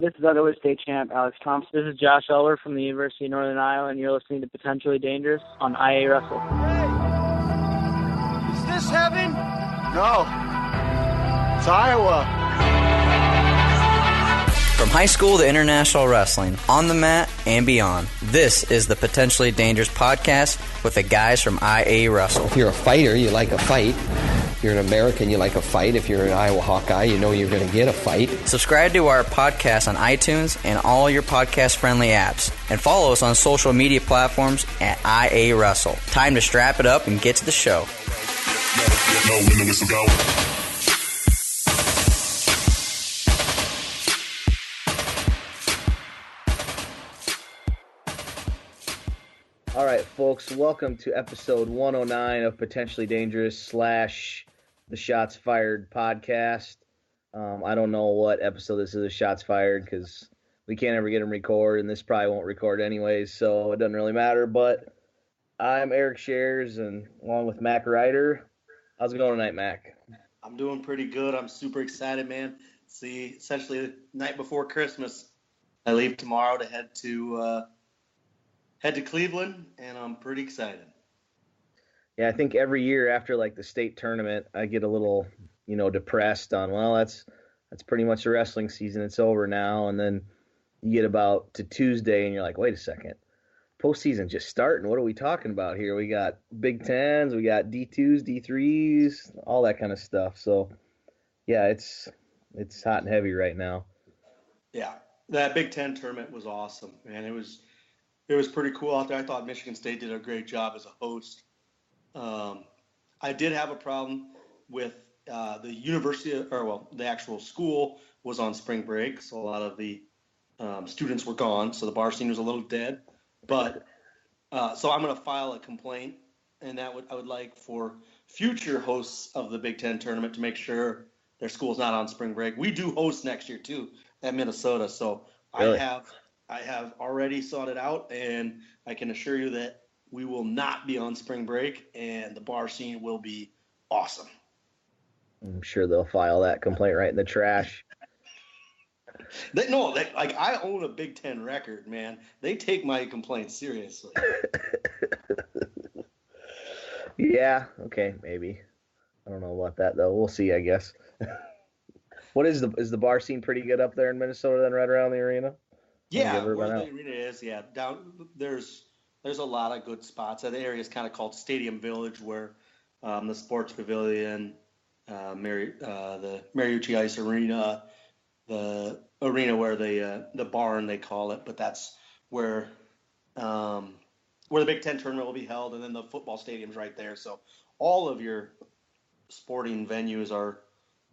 This is otherwise state champ Alex Thompson. This is Josh Elwer from the University of Northern Iowa, and you're listening to Potentially Dangerous on IA Wrestle. Hey, is this heaven? No, it's Iowa. From high school to international wrestling, on the mat and beyond, this is the Potentially Dangerous podcast with the guys from IA Wrestle. If you're a fighter, you like a fight. If you're an American, you like a fight. If you're an Iowa Hawkeye, you know you're going to get a fight. Subscribe to our podcast on iTunes and all your podcast-friendly apps. And follow us on social media platforms at IA Wrestle. Time to strap it up and get to the show. All right, folks, welcome to episode 109 of Potentially Dangerous / the Shots Fired podcast. I don't know what episode this is of Shots Fired because we can't ever get them record, and this probably won't record anyways, so it doesn't really matter. But I'm Eric Schares, and along with Mack Reiter. How's it going tonight, Mack? I'm doing pretty good. I'm super excited, man. See, essentially the night before Christmas, I leave tomorrow to head to Cleveland, and I'm pretty excited. Yeah, I think every year after like the state tournament, I get a little, depressed on, well, that's pretty much the wrestling season. It's over now. And then you get about to Tuesday and you're like, wait a second, postseason just starting. What are we talking about here? We got Big Tens, we got D2s, D3s, all that kind of stuff. So yeah, it's hot and heavy right now. Yeah, that Big Ten tournament was awesome, man. It was pretty cool out there. I thought Michigan State did a great job as a host. I did have a problem with the the actual school was on spring break, so a lot of the students were gone, so the bar scene was a little dead. But so I'm going to file a complaint, and I would like for future hosts of the Big Ten tournament to make sure their school's not on spring break. We do host next year too at Minnesota, so really? I have already sought it out, and I can assure you that we will not be on spring break, and the bar scene will be awesome. I'm sure they'll file that complaint right in the trash. I own a Big Ten record, man. They take my complaints seriously. Yeah, okay, maybe. I don't know about that, though. We'll see, I guess. What is the bar scene pretty good up there in Minnesota then, right around the arena? Yeah, where the arena is, yeah. Down there's a lot of good spots. The area is kind of called Stadium Village, where the sports pavilion, the Mariucci Ice Arena, the arena where the barn they call it, but that's where the Big Ten tournament will be held, and then the football stadium's right there. So all of your sporting venues are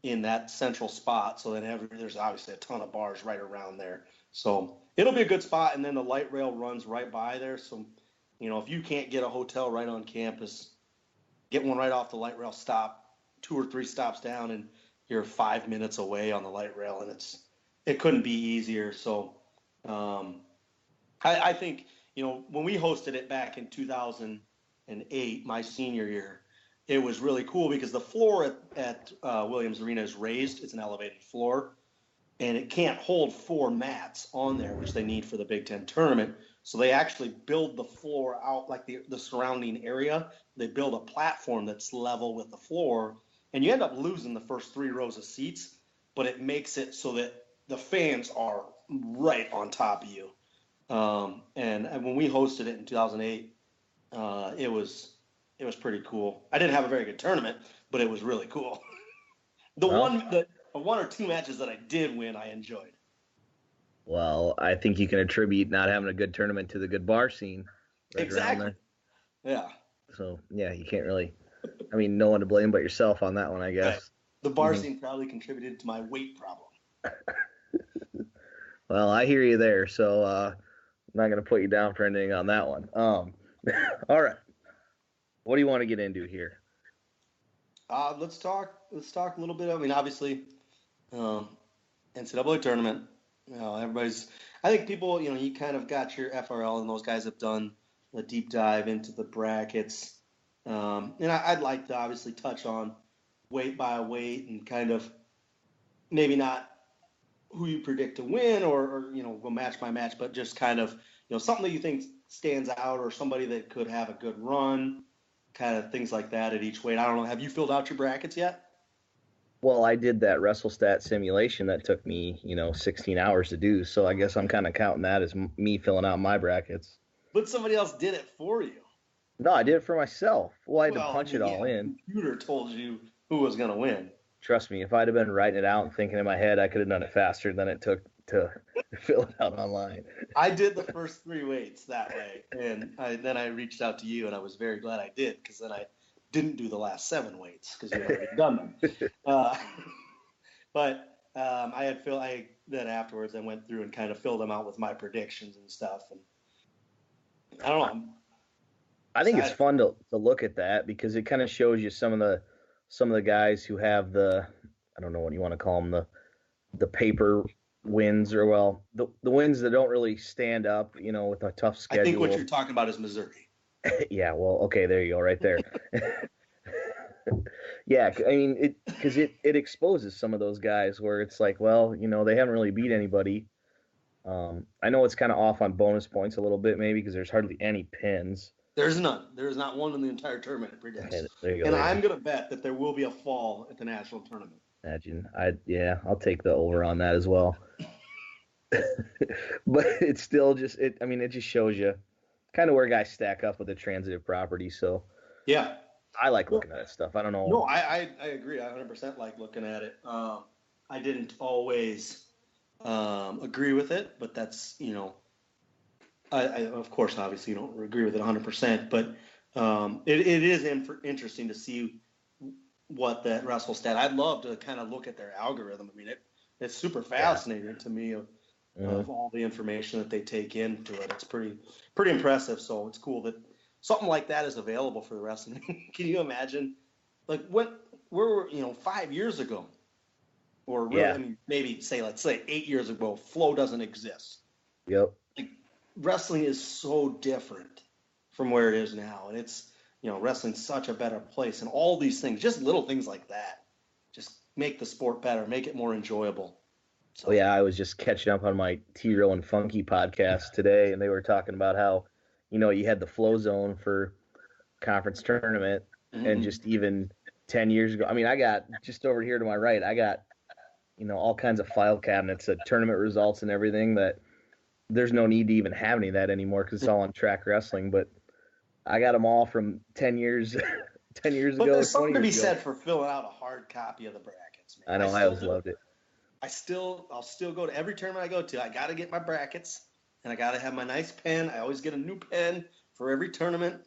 in that central spot. So then there's obviously a ton of bars right around there. So it'll be a good spot, and then the light rail runs right by there. So, if you can't get a hotel right on campus, get one right off the light rail stop, 2 or 3 stops down, and you're 5 minutes away on the light rail, and it couldn't be easier. So I think, when we hosted it back in 2008, my senior year, it was really cool because the floor at Williams Arena is raised. It's an elevated floor. And it can't hold 4 mats on there, which they need for the Big Ten tournament. So they actually build the floor out like the surrounding area. They build a platform that's level with the floor, and you end up losing the first 3 rows of seats, but it makes it so that the fans are right on top of you. And when we hosted it in 2008, it was pretty cool. I didn't have a very good tournament, but it was really cool. The one or 2 matches that I did win, I enjoyed. Well, I think you can attribute not having a good tournament to the good bar scene. Right exactly. Yeah. So, yeah, you can't really – no one to blame but yourself on that one, I guess. Right. The bar scene probably contributed to my weight problem. Well, I hear you there, so I'm not going to put you down for anything on that one. All right. What do you want to get into here? Let's talk a little bit. Obviously, NCAA tournament. I think people, you kind of got your FRL, and those guys have done a deep dive into the brackets. And I'd like to obviously touch on weight by weight and kind of maybe not who you predict to win, or go match by match, but just kind of something that you think stands out, or somebody that could have a good run, kind of things like that at each weight. I don't know. Have you filled out your brackets yet? Well, I did that WrestleStat simulation that took me, 16 hours to do. So I guess I'm kind of counting that as me filling out my brackets. But somebody else did it for you. No, I did it for myself. Well, I had to punch it all in. The computer told you who was going to win. Trust me, if I'd have been writing it out and thinking in my head, I could have done it faster than it took to fill it out online. I did the first 3 weights that way, and then I reached out to you, and I was very glad I did, because then I didn't do the last 7 weights because you had already done them. But then afterwards I went through and kind of filled them out with my predictions and stuff, and I don't know. I think it's fun to look at that, because it kind of shows you some of the guys who have I don't know what you want to call them, the paper wins, or the wins that don't really stand up, with a tough schedule. I think what you're talking about is Missouri. Yeah, well, okay, there you go, right there. Yeah, I mean, because it exposes some of those guys where it's like, well, they haven't really beat anybody. I know it's kind of off on bonus points a little bit, maybe, because there's hardly any pins. There's none. There's not one in the entire tournament, it predicts. Okay, there you go, I'm going to bet that there will be a fall at the national tournament. Imagine. I'll take the over on that as well. But it's still just, it just shows you kind of where guys stack up with the transitive property. So yeah, I like looking at that stuff. I don't know. No, I agree. I 100% like looking at it. I didn't always agree with it, but that's, I of course, obviously, don't agree with it 100%, but it is interesting to see what that WrestleStat. I'd love to kind of look at their algorithm. I mean, it's super fascinating to me of all the information that they take into it. It's pretty impressive. So it's cool that something like that is available for the wrestling. Can you imagine, like, where were 5 years ago, or really, maybe let's say 8 years ago, flow doesn't exist. Yep. Like, wrestling is so different from where it is now, and it's wrestling's such a better place, and all these things, just little things like that, just make the sport better, make it more enjoyable. So, I was just catching up on my T-Real and Funky podcast today, and they were talking about how, you had the flow zone for conference tournament, and just even 10 years ago, I got just over here to my right, I got, all kinds of file cabinets of tournament results and everything that there's no need to even have any of that anymore, because it's all on Track Wrestling. But I got them all from 10 years, 10 years ago. But there's something to be said for filling out a hard copy of the brackets, man. I know, I always loved it. I'll still go to every tournament I go to. I got to get my brackets, and I got to have my nice pen. I always get a new pen for every tournament.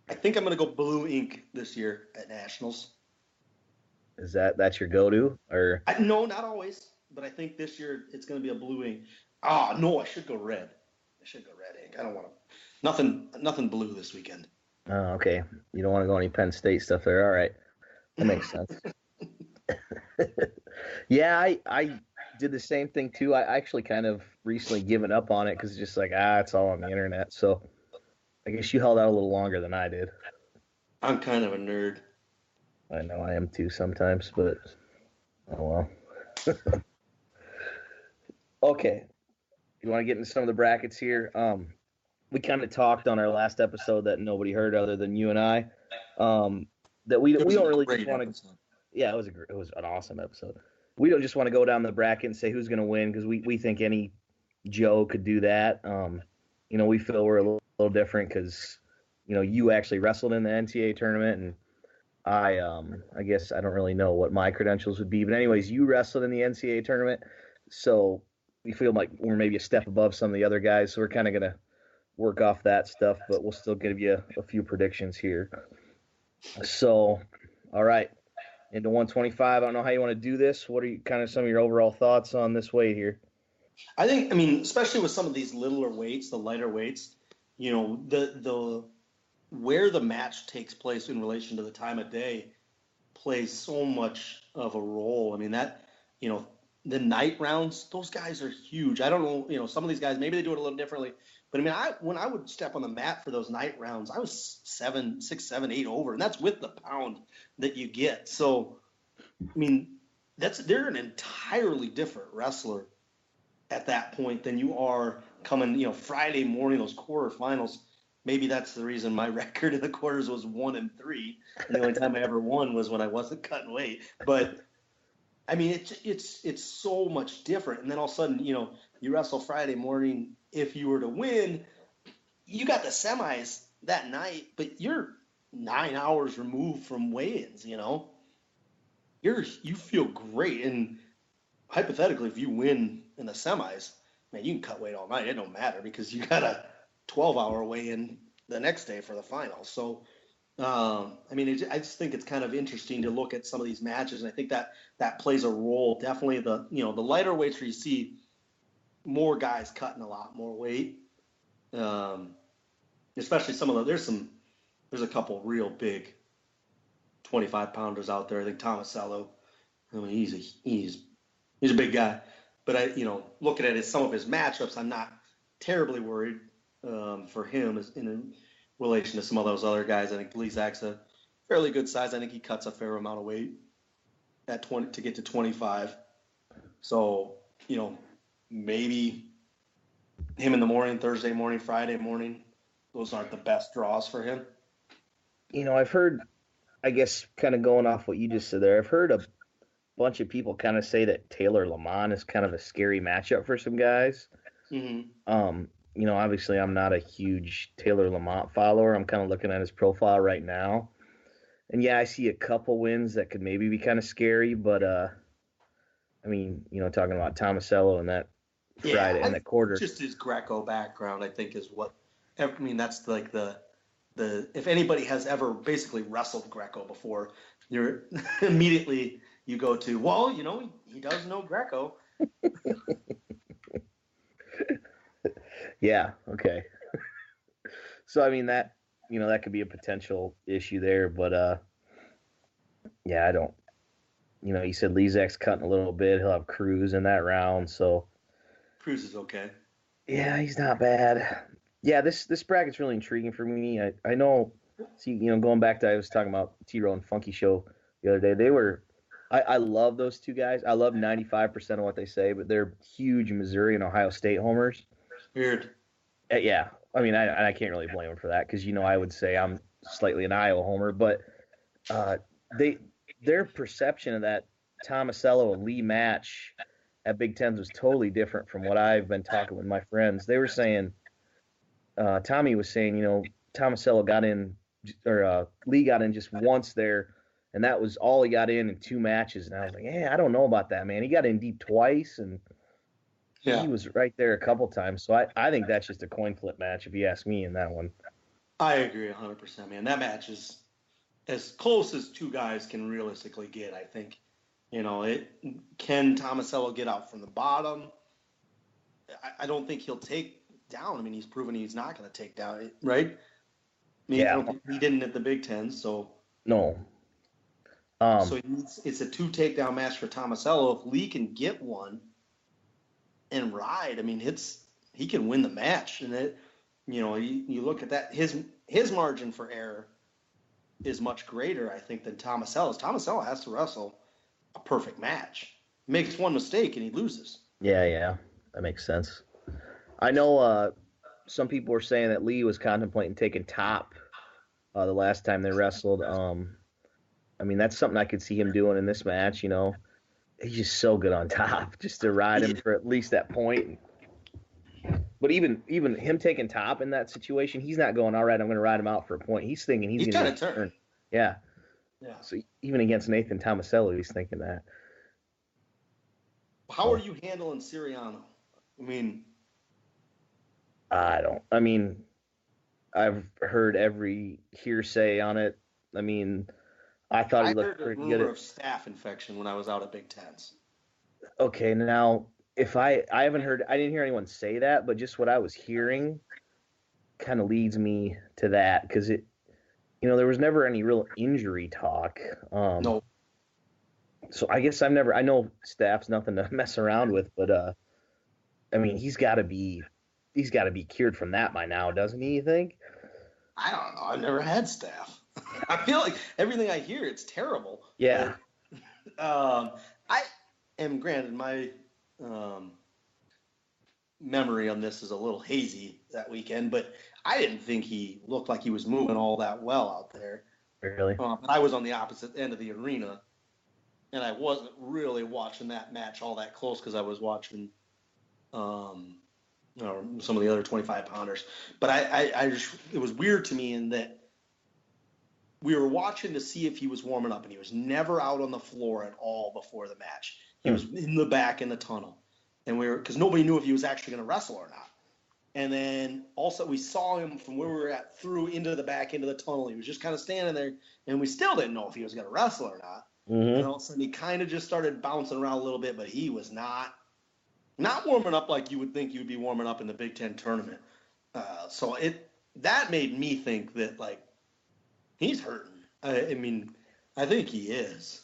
I think I'm going to go blue ink this year at Nationals. Is that's your go-to? Or no, not always, but I think this year it's going to be a blue ink. No, I should go red. Ink. I don't want to. Nothing blue this weekend. Oh, okay. You don't want to go any Penn State stuff there. All right. That makes sense. Yeah, I did the same thing too. I actually kind of recently given up on it, because it's just like, it's all on the internet. So I guess you held out a little longer than I did. I'm kind of a nerd. I know I am too sometimes, but oh well. Okay. You want to get into some of the brackets here? We kind of talked on our last episode that nobody heard other than you and I. That we don't really just want to. Yeah, it was an awesome episode. We don't just want to go down the bracket and say who's going to win, because we think any Joe could do that. We feel we're a little different because you actually wrestled in the NCAA tournament, and I guess I don't really know what my credentials would be, but anyways, you wrestled in the NCAA tournament, so we feel like we're maybe a step above some of the other guys, so we're kind of going to work off that stuff, but we'll still give you a few predictions here. So, all right, into 125. I don't know how you want to do this. What are kind of some of your overall thoughts on this weight here? I think, especially with some of these littler weights, the lighter weights, the where the match takes place in relation to the time of day plays so much of a role. The night rounds, those guys are huge. I don't know, some of these guys, maybe they do it a little differently, but when I would step on the mat for those night rounds, I was 6, 7, 8 over, and that's with the pound that you get. So, they're an entirely different wrestler at that point than you are coming, Friday morning, those quarterfinals. Maybe that's the reason my record in the quarters was 1-3, and the only time I ever won was when I wasn't cutting weight. But I mean, it's so much different. And then all of a sudden, you wrestle Friday morning. If you were to win, you got the semis that night, but you're 9 hours removed from weigh-ins. You feel great, and hypothetically, if you win in the semis, man, you can cut weight all night. It don't matter because you got a 12-hour weigh-in the next day for the finals. So, I just think it's kind of interesting to look at some of these matches, and I think that plays a role. Definitely the lighter weights where you see more guys cutting a lot more weight, especially some of there's a couple real big 25-pounders out there. I think Tomasello, he's a big guy, but looking at some of his matchups, I'm not terribly worried for him in relation to some of those other guys. I think Lizak's a fairly good size. I think he cuts a fair amount of weight at 20 to get to 25. So, maybe him in the morning, Thursday morning, Friday morning, those aren't the best draws for him. I've heard, I guess, kind of going off what you just said there, I've heard a bunch of people kind of say that Taylor Lamont is kind of a scary matchup for some guys. Mm-hmm. Obviously I'm not a huge Taylor Lamont follower. I'm kind of looking at his profile right now. And yeah, I see a couple wins that could maybe be kind of scary, but talking about Tomasello and that Friday and that quarter. Just his Greco background, I think, is what that's like the if anybody has ever basically wrestled Greco before, you're immediately you go to, well, he does know Greco. Yeah. Okay. So, that, that could be a potential issue there, but, yeah, I don't, you said Lizak's cutting a little bit. He'll have Cruz in that round. So Cruz is okay. Yeah, he's not bad. Yeah, this bracket's really intriguing for me. I know, going back to, I was talking about T-Row and Funky Show the other day. I love those two guys. I love 95% of what they say, but they're huge Missouri and Ohio State homers. Weird. Yeah. I can't really blame them for that because, I would say I'm slightly an Iowa homer, but their perception of that Tomasello and Lee match at Big Tens was totally different from what I've been talking with my friends. They were saying, Tommy was saying, Tomasello got in, or Lee got in just once there, and that was all he got in 2 matches. And I was like, I don't know about that, man. He got in deep twice, and he was right there a couple times. So I think that's just a coin flip match, if you ask me, in that one. I agree 100%, man. That match is as close as two guys can realistically get, I think. Can Tomasello get out from the bottom? I don't think he'll take down. He's proven he's not going to take down, right? I don't think he didn't at the Big Ten, so. No. So it's a 2 takedown match for Tomasello. If Lee can get one and ride, he can win the match. And you look at that, his margin for error is much greater, I think, than Tomasello's. Tomasello has to wrestle a perfect match. He makes one mistake and he loses. Yeah, that makes sense. I know some people were saying that Lee was contemplating taking top the last time they wrestled. That's something I could see him doing in this match. He's just so good on top, just to ride him for at least that point. But even him taking top in that situation, he's not going, all right, I'm going to ride him out for a point. He's thinking he's going to turn. Yeah. So even against Nathan Tomasello, he's thinking that. How are you handling Siriano? I've heard every hearsay on it. I thought he looked pretty good. I heard a rumor of staph infection when I was out at Big Tens. Okay, now if I didn't hear anyone say that, but just what I was hearing kind of leads me to that, because there was never any real injury talk. No. So I guess I know staff's nothing to mess around with, but he's got to be cured from that by now, doesn't he? You think? I don't know. I've never had staph. I feel like everything I hear, it's terrible. Yeah. I am granted my memory on this is a little hazy that weekend, but I didn't think he looked like he was moving all that well out there. Really? I was on the opposite end of the arena, and I wasn't really watching that match all that close because I was watching some of the other 25-pounders. But I just, it was weird to me in that we were watching to see if he was warming up, and he was never out on the floor at all before the match. He was in the back in the tunnel, and because nobody knew if he was actually going to wrestle or not. And then also we saw him from where we were at through into the back into the tunnel. He was just kind of standing there, and we still didn't know if he was going to wrestle or not. And all of a sudden he kind of just started bouncing around a little bit, but he was not warming up like you would think you would be warming up in the Big Ten tournament. So that made me think that, like, he's hurting. I mean, I think he is.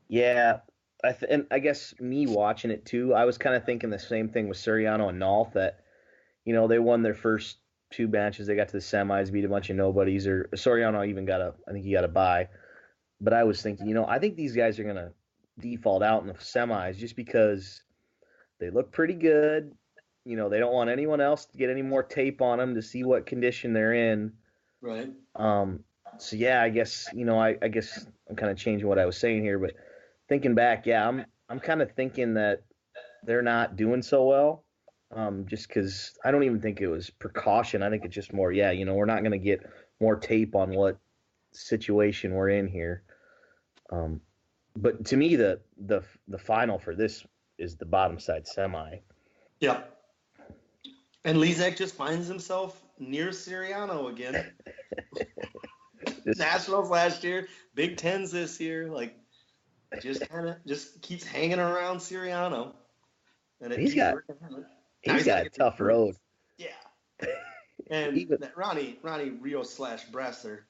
Yeah. And I guess me watching it too, I was kind of thinking the same thing with Suriano and Nolf, that, you know, they won their first two matches. They got to the semis, beat a bunch of nobodies, or Suriano even I think he got a bye. But I was thinking, you know, I think these guys are going to default out in the semis just because they look pretty good. You know, they don't want anyone else to get any more tape on them to see what condition they're in. Right. So yeah, I guess, you know, I guess I'm kind of changing what I was saying here, but thinking back, yeah, I'm kind of thinking that they're not doing so well. Just because I don't even think it was precaution. I think it's just more, yeah, you know, we're not going to get more tape on what situation we're in here. But to me, the final for this is the bottom side semi. Yeah. And Lezak just finds himself near Siriano again. Nationals last year, Big Tens this year, like, just keeps hanging around Siriano. And he's got a tough road. Yeah. And that Ronnie Rios / Bresser.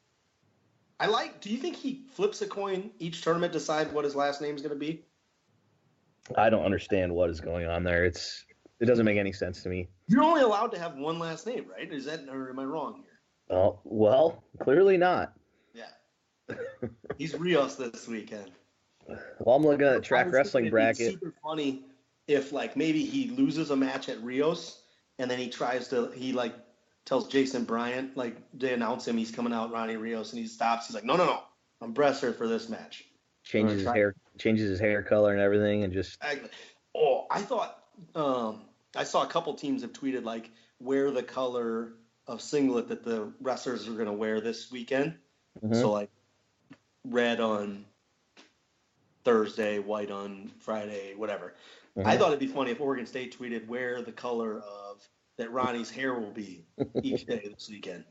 Do you think he flips a coin each tournament, decide what his last name is going to be? I don't understand what is going on there. It doesn't make any sense to me. You're only allowed to have one last name, right? Or am I wrong here? Oh, well, clearly not. Yeah. He's Rios this weekend. Well, I'm looking at the track wrestling bracket. It'd be super funny if, like, maybe he loses a match at Rios and then he tells Jason Bryant, like, they announce him, he's coming out, Ronnie Rios, and he stops. He's like, no, I'm Bresser for this match. Changes his hair color and everything, and just. I thought I saw a couple teams have tweeted, like, wear the color of singlet that the wrestlers are going to wear this weekend. Mm-hmm. So, like, red on Thursday, white on Friday, whatever. Mm-hmm. I thought it'd be funny if Oregon State tweeted wear the color of that Ronnie's hair will be each day this weekend.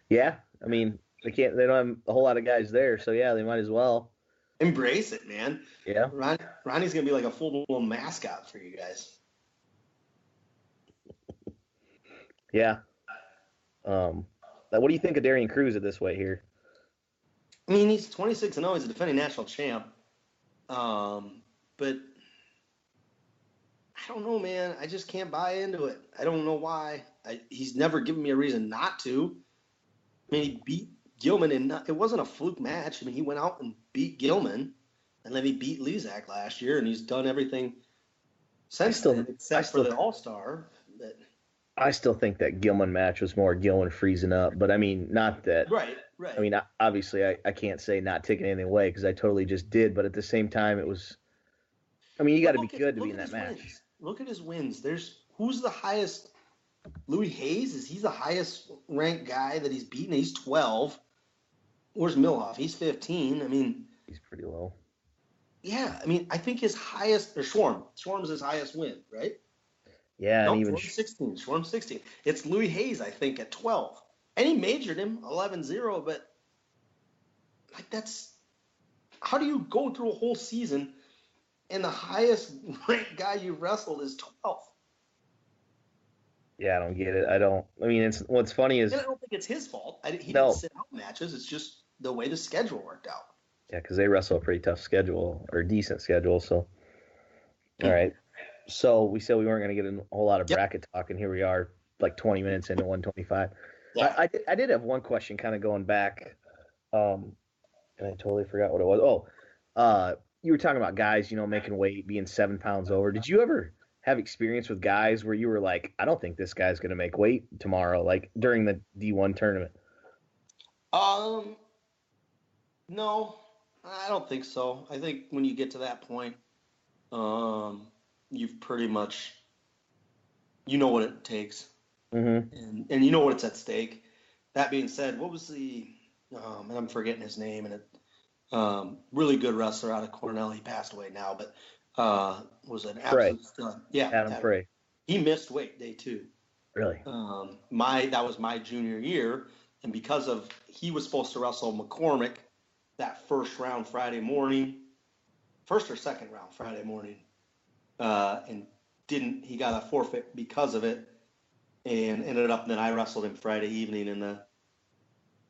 Yeah, I mean, they don't have a whole lot of guys there, so yeah, they might as well embrace it, man. Yeah, Ronnie's gonna be like a full-blown mascot for you guys. Yeah. What do you think of Darian Cruz at this way here? I mean, he's 26-0. He's a defending national champ. But I don't know, man. I just can't buy into it. I don't know why. He's never given me a reason not to. I mean, he beat Gilman, and it wasn't a fluke match. I mean, he went out and beat Gilman, and then he beat Lezak last year, and he's done everything since then, except for the All-Star. I still think that Gilman match was more Gilman freezing up, but I mean, not that. Right. I mean, obviously, I can't say not taking anything away because I totally just did, but at the same time, it was. I mean, you got to be good to be in that match. Wins. Look at his wins. Who's the highest? Louis Hayes, is he the highest ranked guy that he's beaten? He's 12. Where's Milhoff? He's 15. I mean, he's pretty low. Yeah, I mean, I think his highest, or Schwarm's his highest win, right? Yeah, no, and even Schwarm 16. It's Louis Hayes, I think, at 12. And he majored him 11-0, but like that's how do you go through a whole season and the highest ranked guy you wrestled is 12? Yeah, I don't get it. I mean, what's funny is and I don't think it's his fault. He didn't sit out matches. It's just the way the schedule worked out. Yeah, because they wrestle a pretty tough schedule or decent schedule. So, all right. So we said we weren't going to get a whole lot of bracket talk, and here we are, like 20 minutes into 125. Yeah. I did have one question, kind of going back, and and I totally forgot what it was. Oh, you were talking about guys, making weight, being 7 pounds over. Did you ever have experience with guys where you were like, I don't think this guy's going to make weight tomorrow, like during the D1 tournament? No, I don't think so. I think when you get to that point, you've pretty much, what it takes, and you know what it's at stake. That being said, what was and I'm forgetting his name, and really good wrestler out of Cornell. He passed away now, but was an absolute stud. Yeah, Adam Frey. He missed weight day 2. Really? That was my junior year, and because of he was supposed to wrestle McCormick that first or second round Friday morning, and didn't. He got a forfeit because of it, and ended up. Then I wrestled him Friday evening in the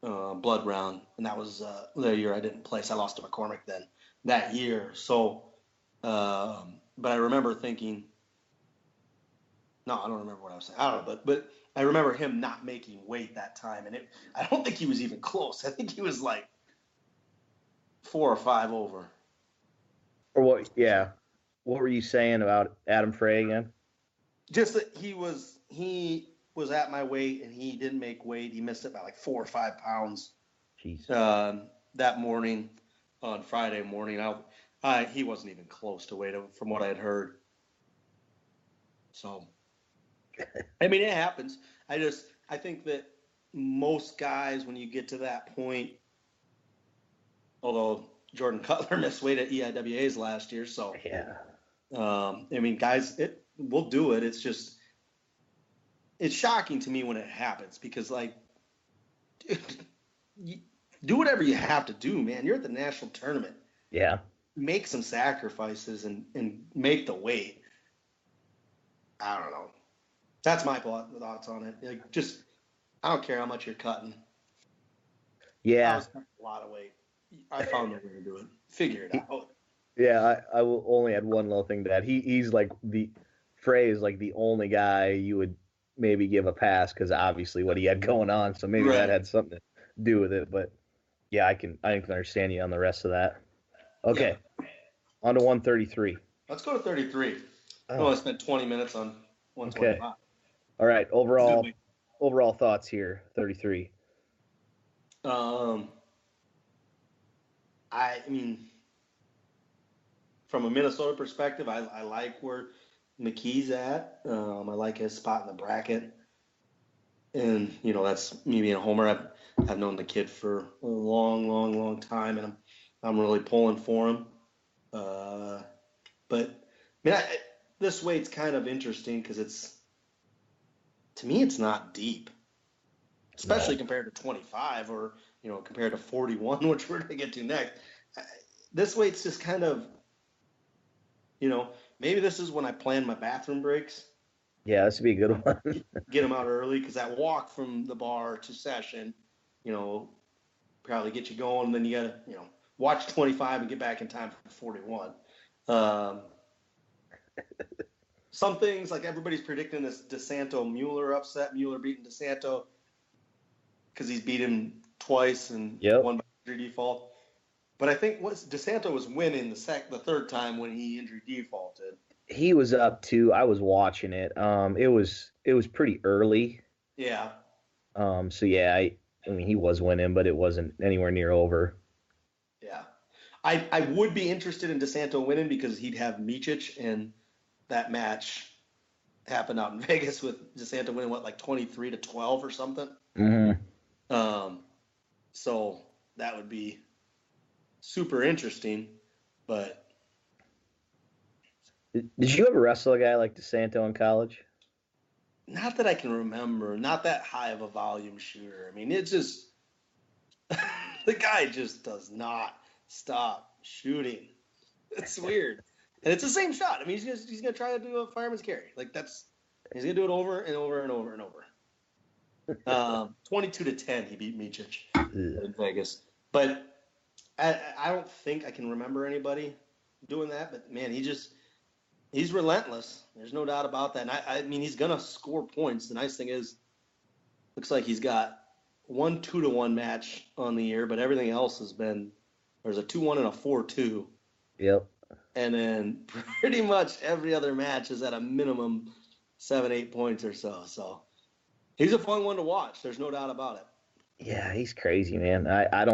blood round, and that was the year I didn't place. I lost to McCormick then that year. So, but I remember thinking, no, I don't remember what I was saying. I don't know, but I remember him not making weight that time, and I don't think he was even close. I think he was like 4 or 5 over. Or what? Yeah. What were you saying about Adam Frey again? Just that he was at my weight, and he didn't make weight. He missed it by like 4 or 5 pounds. Jeez. That morning, on Friday morning, he wasn't even close to weight from what I had heard. So, I mean, it happens. I think that most guys, when you get to that point, although Jordan Cutler missed weight at EIWAs last year, so yeah. I mean, guys, we'll do it. It's just, it's shocking to me when it happens because, like, dude, do whatever you have to do, man. You're at the national tournament. Yeah. Make some sacrifices and make the weight. I don't know. That's my thoughts on it. Like, I don't care how much you're cutting. Yeah. I was cutting a lot of weight. I found a way to do it. Figure it out. Yeah, I will only add one little thing to that. He's like Frey is like the only guy you would maybe give a pass because obviously what he had going on. So maybe that had something to do with it. But yeah, I can understand you on the rest of that. Okay, on to 133. Let's go to 33. I spent 20 minutes on 125. Okay. All right, overall thoughts here, 33. I mean, from a Minnesota perspective, I like where McKee's at. I like his spot in the bracket. And, that's me being a homer. I've known the kid for a long, long, long time, and I'm really pulling for him. But, I mean, this weight's kind of interesting because to me, it's not deep, especially compared to 25 or, compared to 41, which we're going to get to next. This weight's just kind of, maybe this is when I plan my bathroom breaks. Yeah, this would be a good one. Get them out early because that walk from the bar to session, probably get you going. And then you got to, watch 25 and get back in time for 41. Some things, like everybody's predicting this DeSanto-Mueller upset. Mueller beating DeSanto because he's beat him twice and won by injury default. But I think DeSanto was winning the third time when he injury defaulted. He was up too. I was watching it. It was pretty early. Yeah. So yeah, I mean he was winning, but it wasn't anywhere near over. Yeah. I would be interested in DeSanto winning because he'd have Micic, and that match happened out in Vegas with DeSanto winning like 23-12 or something. Mm-hmm. So that would be super interesting, but. Did you ever wrestle a guy like DeSanto in college? Not that I can remember. Not that high of a volume shooter. I mean, it's just the guy just does not stop shooting. It's weird, and it's the ssame shot. I mean, he's gonna try to do a fireman's carry. Like he's gonna do it over and over and over and over. 22-10, he beat Micic in Vegas, but I don't think I can remember anybody doing that. But man, he's relentless. There's no doubt about that. And I mean, he's going to score points. The nice thing is, looks like he's got one 2-1 match on the year, but everything else has been There's a 2-1 and a 4-2. Yep. And then pretty much every other match is at a minimum 7-8 points or so. So he's a fun one to watch. There's no doubt about it. Yeah, he's crazy, man. I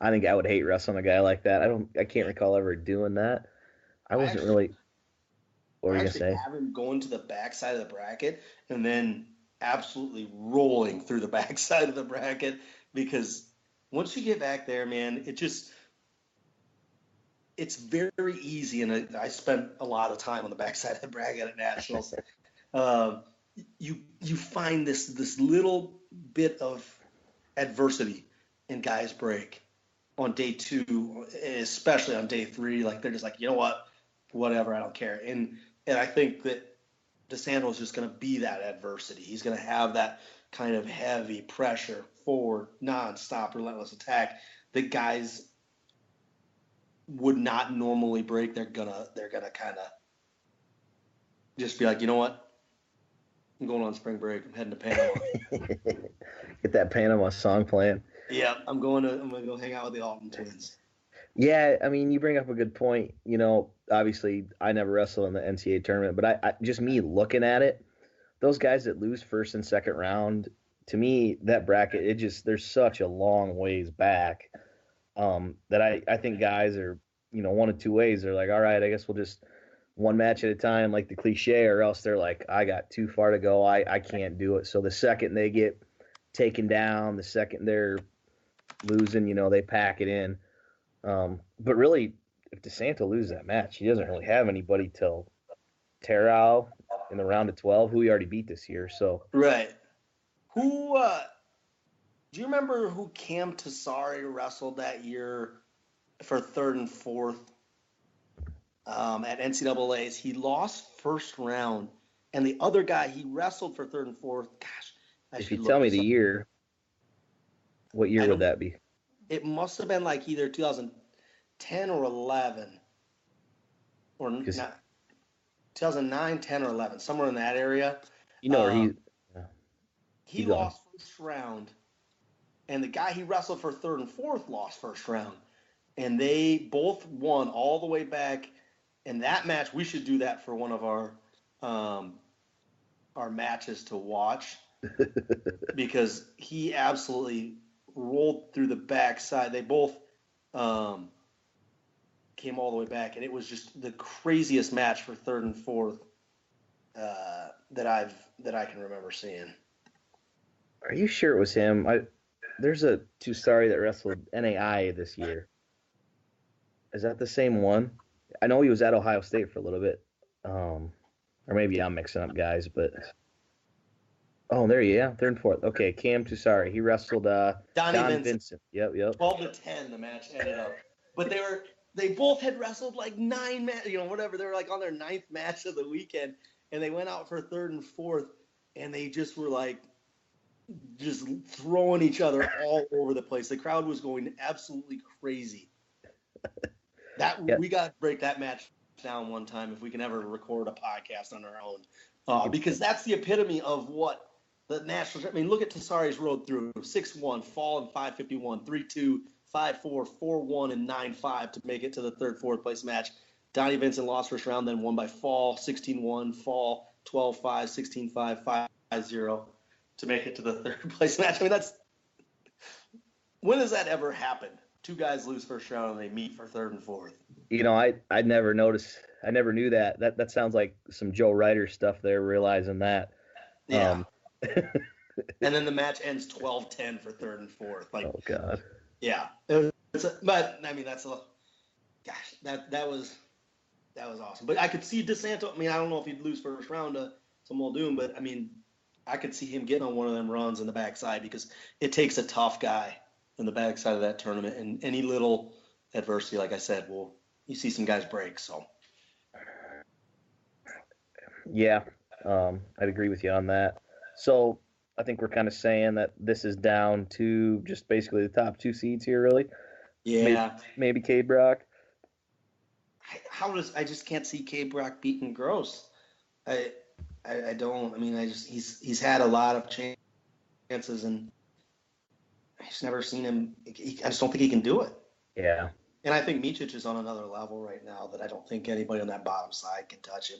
think I would hate wrestling a guy like that. I can't recall ever doing that. I wasn't really. What were you gonna say? Have him going to the backside of the bracket and then absolutely rolling through the backside of the bracket, because once you get back there, man, it's very easy. And I spent a lot of time on the backside of the bracket at Nationals. You find this little bit of adversity in guys' break on day 2, especially on day 3. Like, they're just like, you know what, whatever, I don't care. And I think that DeSanto is just going to be that adversity. He's going to have that kind of heavy pressure, forward, nonstop, relentless attack that guys would not normally break. They're gonna kind of just be like, you know what, I'm going on spring break. I'm heading to Panama. Get that Panama song playing. Yeah, I'm gonna go hang out with the Alton twins. Yeah, I mean, you bring up a good point. You know, obviously, I never wrestled in the NCAA tournament, but I just me looking at it, those guys that lose first and second round, to me, that bracket, there's such a long ways back that I think guys are, you know, one of two ways. They're like, all right, I guess we'll just one match at a time, like the cliche, or else they're like, I got too far to go. I can't do it. So the second they get taken down, the second they're losing, you know, they pack it in. But really, if DeSanto loses that match, he doesn't really have anybody till Terrell in the round of 12, who he already beat this year. So right. Who do you remember who Cam Tassari wrestled that year for third and fourth at NCAA's? He lost first round, and the other guy he wrestled for third and fourth. Gosh, if you tell me the year, what year would that be? It must have been like either 2010 or 11, or not, 2009, 10, or 11, somewhere in that area. You know, he lost first round, and the guy he wrestled for third and fourth lost first round, and they both won all the way back. And that match, we should do that for one of our matches to watch, because he absolutely rolled through the backside. They both came all the way back, and it was just the craziest match for third and fourth that I can remember seeing. Are you sure it was him? There's a Tusari that wrestled NAI this year. Is that the same one? I know he was at Ohio State for a little bit, or maybe I'm mixing up guys, but. Oh, there you go. Third and fourth. Okay, Cam Tusari. He wrestled Don Vincent. Yep. 12-10 the match ended up. But they both had wrestled like 9 matches, whatever. They were like on their 9th match of the weekend, and they went out for third and fourth, and they just were like just throwing each other all over the place. The crowd was going absolutely crazy. We got to break that match down one time if we can ever record a podcast on our own, because that's the epitome of what the national. I mean, look at Tassari's road through 6-1, fall in 5:51, 3-2, 5-4, 4-1, and 9-5 to make it to the fourth place match. Donnie Vincent lost first round, then won by fall 16-1, fall 12-5, 16-5, 5-0 to make it to the third place match. I mean, when has that ever happened? 2 guys lose first round and they meet for third and fourth. I'd never noticed. I never knew that. That sounds like some Joe Reiter stuff there, realizing that. Yeah. And then the match ends 12-10 for third and fourth. Like, oh God. Yeah. But I mean, that was awesome. But I could see DeSanto. I mean, I don't know if he'd lose first round to Muldoon, but I mean, I could see him getting on one of them runs in the backside, because it takes a tough guy in the backside of that tournament, and any little adversity, like I said, you see some guys break. So. Yeah, I'd agree with you on that. So I think we're kind of saying that this is down to just basically the top 2 seeds here, really. Yeah. Maybe Cade Brock. I just can't see Cade Brock beating Gross. I don't. I mean, he's had a lot of chances, and I just never seen him. I just don't think he can do it. Yeah. And I think Micic is on another level right now that I don't think anybody on that bottom side can touch him.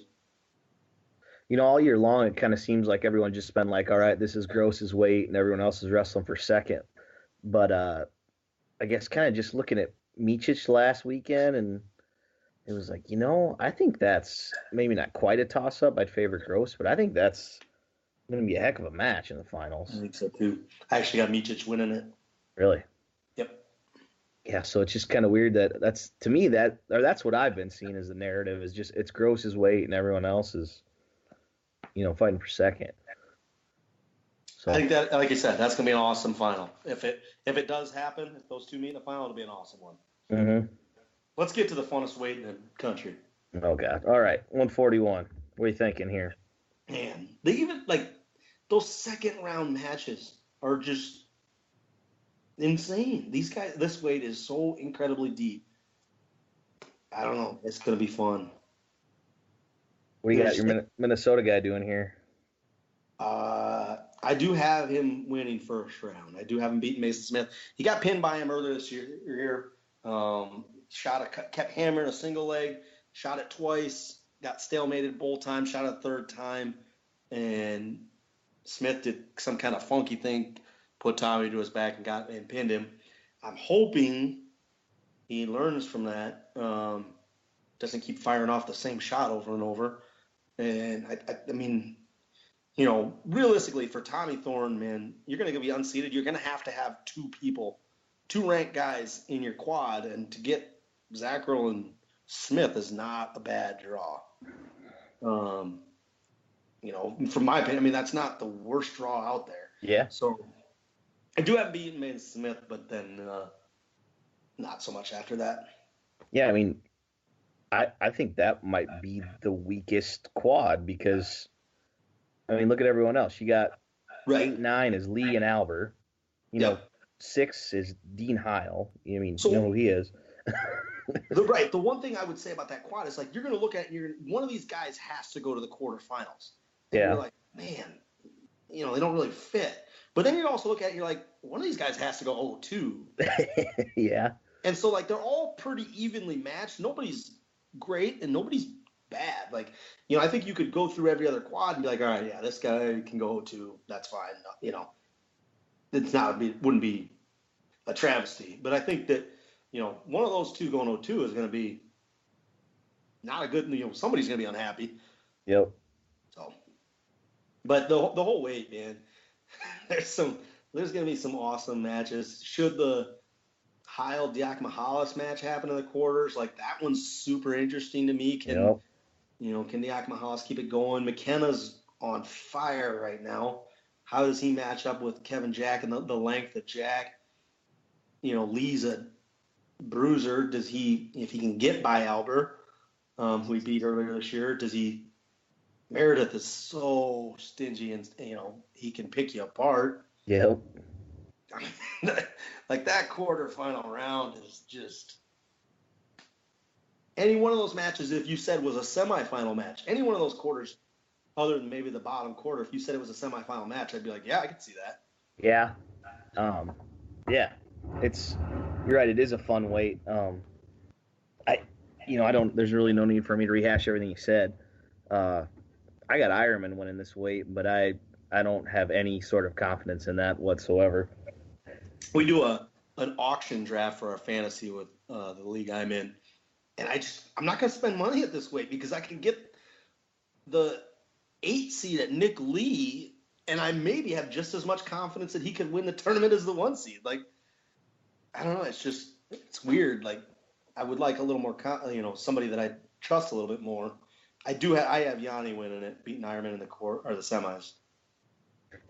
All year long, it kind of seems like everyone just been like, all right, this is Gross's weight, and everyone else is wrestling for second. But I guess kind of just looking at Micic last weekend, and it was like, I think that's maybe not quite a toss-up. I'd favor Gross, but I think that's going to be a heck of a match in the finals. I think so, too. I actually got Micic winning it. Really? Yep. Yeah, so it's just kind of weird that's to me that's what I've been seeing as the narrative is just it's Gross's weight and everyone else is fighting for second. So I think that, like I said, that's gonna be an awesome final. If it does happen, if those two meet in the final, it'll be an awesome one. Mm-hmm. Let's get to the funnest weight in the country. Oh God! All right, 141. What are you thinking here? Man, they even those second round matches are just insane. These guys, this weight is so incredibly deep. I don't know. It's gonna be fun. What do you got your Minnesota guy doing here? I do have him winning first round. I do have him beating Mason Smith. He got pinned by him earlier this year. Kept hammering a single leg, shot it twice, got stalemated both times, shot it a third time, and Smith did some kind of funky thing, put Tommy to his back and pinned him. I'm hoping he learns from that, doesn't keep firing off the same shot over and over. And I mean, realistically for Tommy Thorne, man, you're going to be unseated. You're going to have two ranked guys in your quad, and to get Zackrell and Smith is not a bad draw. From my opinion, I mean, that's not the worst draw out there. Yeah. So I do have beaten Mason Smith, but then not so much after that. Yeah, I mean, I think that might be the weakest quad because, I mean, look at everyone else. You got 8-9 is Lee and Albert. 6 is Dean Heil. I mean, you know who he is. The one thing I would say about that quad is you're going to look at it, one of these guys has to go to the quarterfinals. And you're like, man, they don't really fit. But then you also look at it, you're like, one of these guys has to go 0-2. Yeah. And so they're all pretty evenly matched. Nobody's great and nobody's bad. I think you could go through every other quad and be like, all right, yeah, this guy can go 0-2. That's fine. Wouldn't be a travesty. But I think that, one of those two going 0-2 is going to be not a good, somebody's going to be unhappy. Yep. So, but the whole weight, man, there's going to be some awesome matches. Should the Heil Diakomahalis match happen in the quarters? That one's super interesting to me. Can Diakomahalis keep it going? McKenna's on fire right now. How does he match up with Kevin Jack and the length of Jack? Lee's a bruiser. If he can get by Albert, who he beat earlier this year, Meredith is so stingy and, he can pick you apart. Yep. That quarterfinal round is just any one of those matches. If you said was a semifinal match, any one of those quarters, other than maybe the bottom quarter, if you said it was a semifinal match, I'd be like, yeah, I could see that. Yeah. Yeah. You're right. It is a fun weight. There's really no need for me to rehash everything you said. I got Ironman winning this weight, but I don't have any sort of confidence in that whatsoever. We do an auction draft for our fantasy with the league I'm in, and I'm not going to spend money at this weight because I can get the 8 seed at Nick Lee, and I maybe have just as much confidence that he could win the tournament as the 1 seed. I don't know. It's weird. I would like a little more, somebody that I trust a little bit more. I have Yanni winning it, beating Ironman in the semis.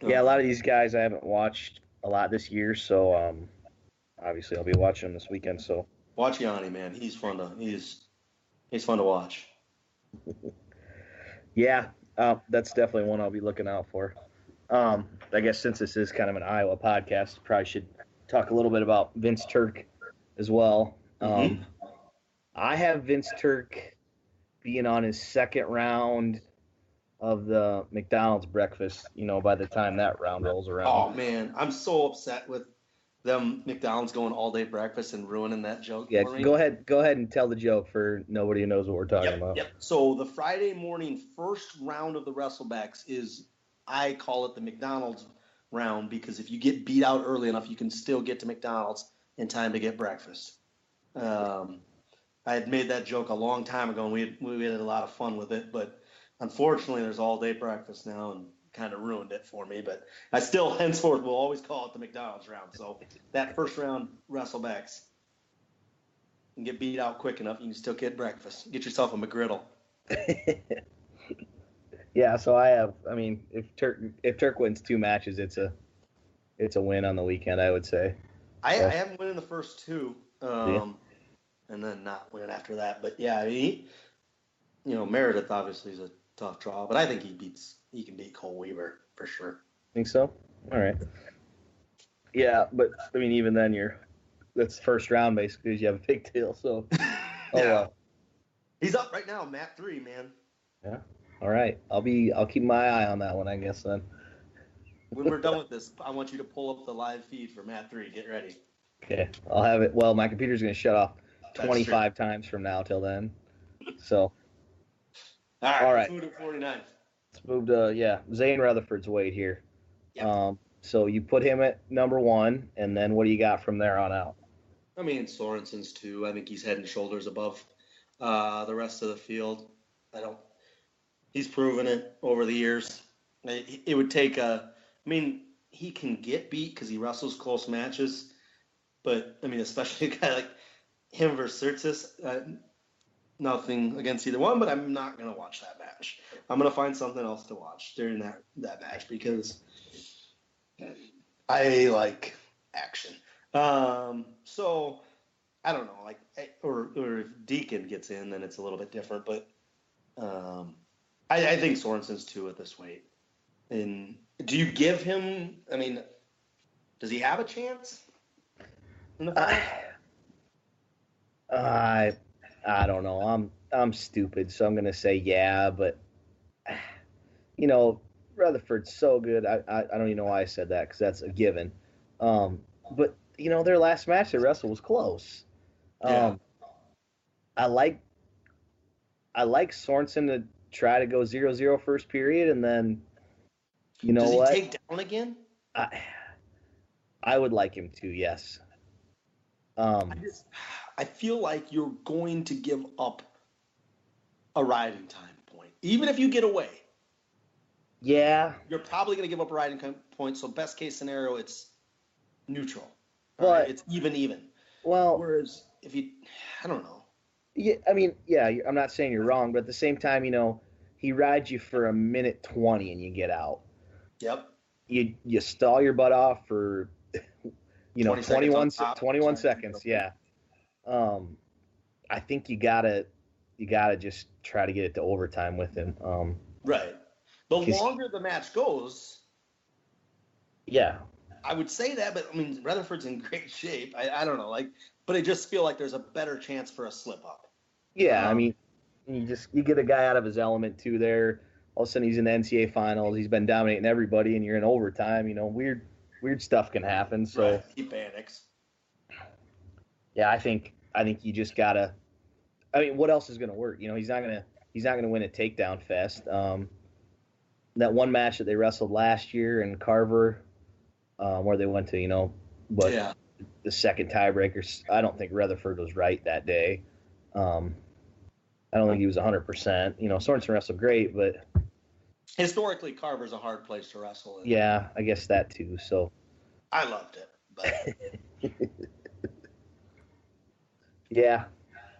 Yeah, a lot of these guys I haven't watched a lot this year, so obviously I'll be watching them this weekend. So watch Yanni, man. He's fun to watch. Yeah, that's definitely one I'll be looking out for. I guess since this is kind of an Iowa podcast, probably should talk a little bit about Vince Turk as well. Mm-hmm. I have Vince Turk being on his second round of the McDonald's breakfast, by the time that round rolls around. Oh, man, I'm so upset with them McDonald's going all day breakfast and ruining that joke Yeah, for me. go ahead and tell the joke for nobody who knows what we're talking about. Yep. So the Friday morning first round of the Wrestlebacks is, I call it the McDonald's round, because if you get beat out early enough, you can still get to McDonald's in time to get breakfast. I had made that joke a long time ago, and we had a lot of fun with it, but unfortunately there's all day breakfast now and kind of ruined it for me. But I still henceforth will always call it the McDonald's round. So that first round Wrestlebacks, and get beat out quick enough, you can still get breakfast. Get yourself a McGriddle. Yeah, so if Turk wins 2 matches, it's a win on the weekend, I would say. I haven't won in the first 2, Yeah. and then not win after that. But yeah, Meredith obviously is a tough draw, but I think he can beat Cole Weaver for sure. Think so? All right. Yeah, but even then that's the first round basically, because you have a pigtail. So, well. He's up right now, Matt 3, man. Yeah. All right. I'll keep my eye on that one, I guess then. When we're done with this, I want you to pull up the live feed for Matt 3. Get ready. Okay. I'll have it. Well, my computer's gonna shut off 25 times from now till then. So. All right. Let's move to 49. Let's move to Zane Rutherford's weight here. Yep. So you put him at number 1, and then what do you got from there on out? Sorensen's 2. I think he's head and shoulders above the rest of the field. He's proven it over the years. It would take he can get beat because he wrestles close matches, but especially a guy like him versus Sirtis, nothing against either one, but I'm not going to watch that match. I'm going to find something else to watch during that match, because I like action. So I don't know, or if Deacon gets in, then it's a little bit different, but I think Sorensen's 2 at this weight. And do you give him, does he have a chance in the finals? I don't know. I'm stupid, so I'm gonna say yeah, but Rutherford's so good. I don't even know why I said that, because that's a given. But their last match they wrestled was close. Yeah. I like Sorensen to try to go 0-0 first period, and then Does what? he take down again? I would like him to, yes. I feel like you're going to give up a riding time point, even if you get away. Yeah. You're probably going to give up a riding point. So best case scenario, it's neutral. But right? It's even. Well, whereas if I don't know. Yeah, I'm not saying you're wrong, but at the same time, he rides you for 1:20 and you get out. Yep. You stall your butt off for 21 seconds. Yeah. I think you gotta just try to get it to overtime with him. Right. The longer the match goes. Yeah. I would say that, but Rutherford's in great shape. I don't know, but I just feel like there's a better chance for a slip up. Yeah, you get a guy out of his element too there. All of a sudden he's in the NCAA finals. He's been dominating everybody, and you're in overtime. Weird stuff can happen. So right. He panics. Yeah, I think you just gotta. What else is gonna work? He's not gonna win a takedown fest. That one match that they wrestled last year in Carver, where they went to the second tiebreaker. I don't think Rutherford was right that day. I don't think he was 100%. Sorensen wrestled great, but historically, Carver's a hard place to wrestle in. Yeah, I guess that too. So I loved it, but yeah.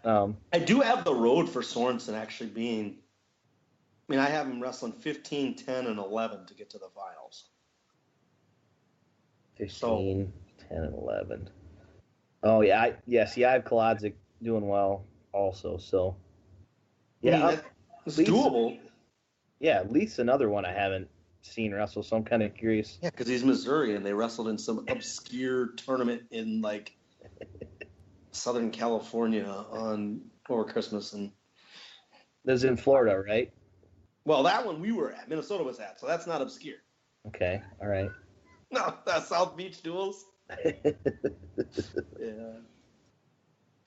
I do have the road for Sorensen actually being. I have him wrestling 15, 10, and 11 to get to the finals. 15, 10, and 11. Oh yeah, I have Kolodzik doing well also. So yeah, it's doable. Yeah, Leith's another one I haven't seen wrestle, so I'm kind of curious. Yeah, because he's Missouri, and they wrestled in some obscure tournament in Southern California over Christmas, and this is in Florida, right? Well, that one we were at. Minnesota was at, so that's not obscure. Okay, all right. No, that's South Beach Duels. Yeah.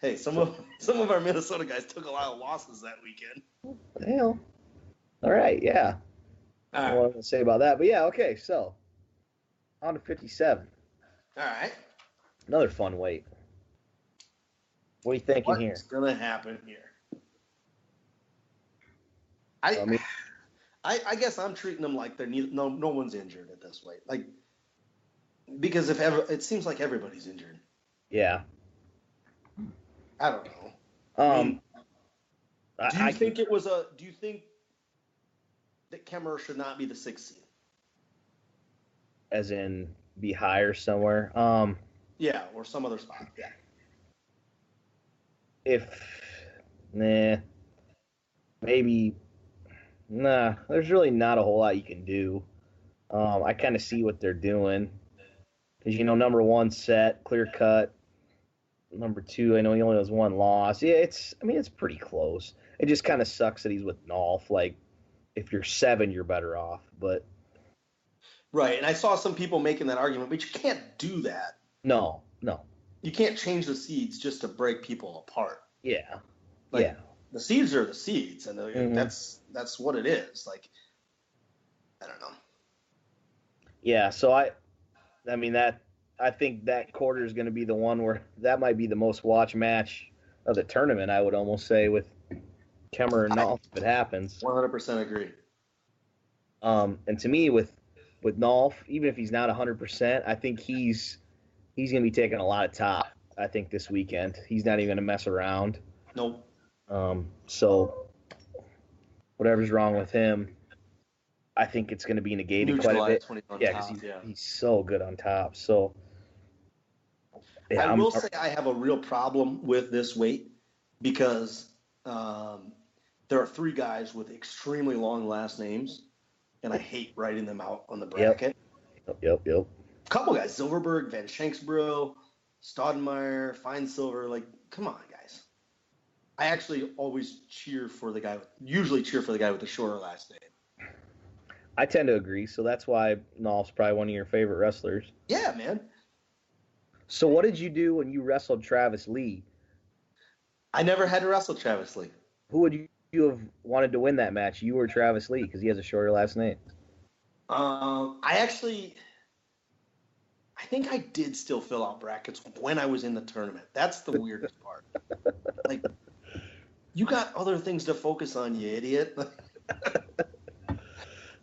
Hey, some of our Minnesota guys took a lot of losses that weekend. Well, all right, yeah. I don't know what I'm going to say about that. But, yeah, okay, so on to 57. All right. Another fun weight. What are you thinking here? What's going to happen here? I guess I'm treating them like no one's injured at this weight. Like, because it seems like everybody's injured. Yeah. I don't know. Do you think that Kemmerer should not be the 6th seed? As in be higher somewhere? Yeah, or some other spot. Yeah. Maybe. Nah, there's really not a whole lot you can do. I kind of see what they're doing. Because, number 1 set, clear cut. Number 2, I know he only has 1 loss. Yeah, it's pretty close. It just kind of sucks that he's with Nolf. Like, if you're 7, you're better off. But right, and I saw some people making that argument, but you can't do that. No. You can't change the seeds just to break people apart. Yeah. Like, the seeds are the seeds, and that's what it is. Like, I don't know. Yeah, so I think that quarter is going to be the one where that might be the most watched match of the tournament, I would almost say, with Kemmerer and Nolf, if it happens. 100% agree. And to me, with Nolf, even if he's not 100%, I think he's going to be taking a lot of top, I think, this weekend. He's not even going to mess around. Nope. So whatever's wrong with him, I think it's going to be negated quite a bit. Yeah, because he's so good on top. So yeah, I will say I have a real problem with this weight because there are 3 guys with extremely long last names, and I hate writing them out on the bracket. Yep. A couple guys, Silverberg, Van Shanksbro, Staudenmeyer, Feinsilver, like, come on, guys. I actually always usually cheer for the guy with the shorter last name. I tend to agree, so that's why Nolf's probably one of your favorite wrestlers. Yeah, man. So what did you do when you wrestled Travis Lee? I never had to wrestle Travis Lee. Who would you have wanted to win that match, you or Travis Lee, because he has a shorter last name? I think I did still fill out brackets when I was in the tournament. That's the weirdest part. Like, you got other things to focus on, you idiot.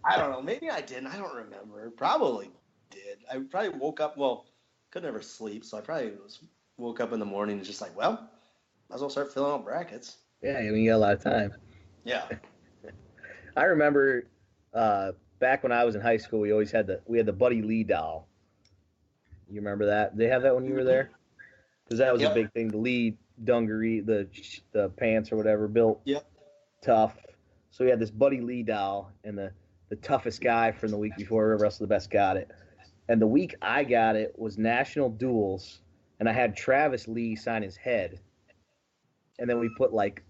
I don't know. Maybe I didn't. I don't remember. Probably did. I probably woke up. Well, could never sleep, so I probably woke up in the morning and just like, well, might as well start filling out brackets. Yeah, you got a lot of time. Yeah. I remember back when I was in high school, we had the Buddy Lee doll. You remember that? Did they have that when you were there? Because that was a big thing. The Lee dungaree, the pants or whatever, built tough. So we had this Buddy Lee doll, and the toughest guy from the week before, wrestled the best, got it. And the week I got it was National Duels, and I had Travis Lee sign his head. And then we put like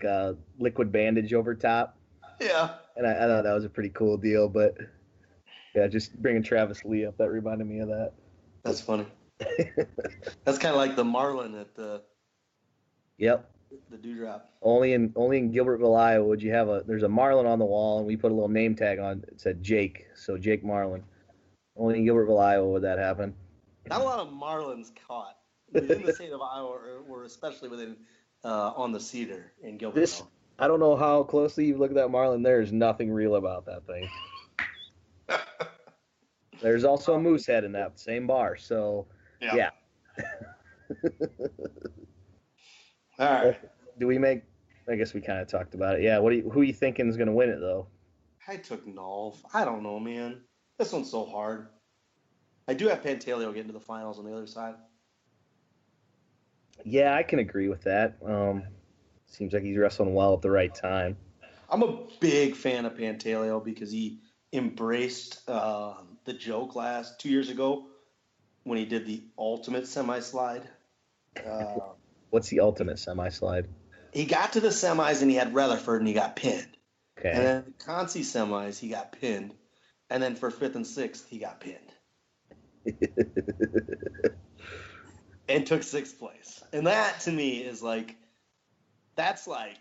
a liquid bandage over top. Yeah. And I thought that was a pretty cool deal, but yeah, just bringing Travis Lee up, that reminded me of that. That's funny. That's kind of like the Marlin at the Dewdrop. Only in Gilbertville, Iowa, would you have there's a Marlin on the wall, and we put a little name tag on it said Jake, so Jake Marlin. Only in Gilbertville, Iowa would that happen. Not a lot of Marlins caught within the state of Iowa, or especially within on the Cedar in Gilbertville. I don't know how closely you look at that Marlin. There's nothing real about that thing. There's also a moose head in that same bar, so yeah. All right. Do we make? I guess we kind of talked about it. Yeah. Who are you thinking is going to win it though? I took Nolf. I don't know, man. This one's so hard. I do have Pantaleo getting to the finals on the other side. Yeah, I can agree with that. Seems like he's wrestling well at the right time. I'm a big fan of Pantaleo because he embraced the joke 2 years ago when he did the ultimate semi-slide. What's the ultimate semi-slide? He got to the semis and he had Rutherford and he got pinned. Okay. And then the Conci semis, he got pinned. And then for 5th and 6th, he got pinned. and took 6th place. And that to me is like, that's like,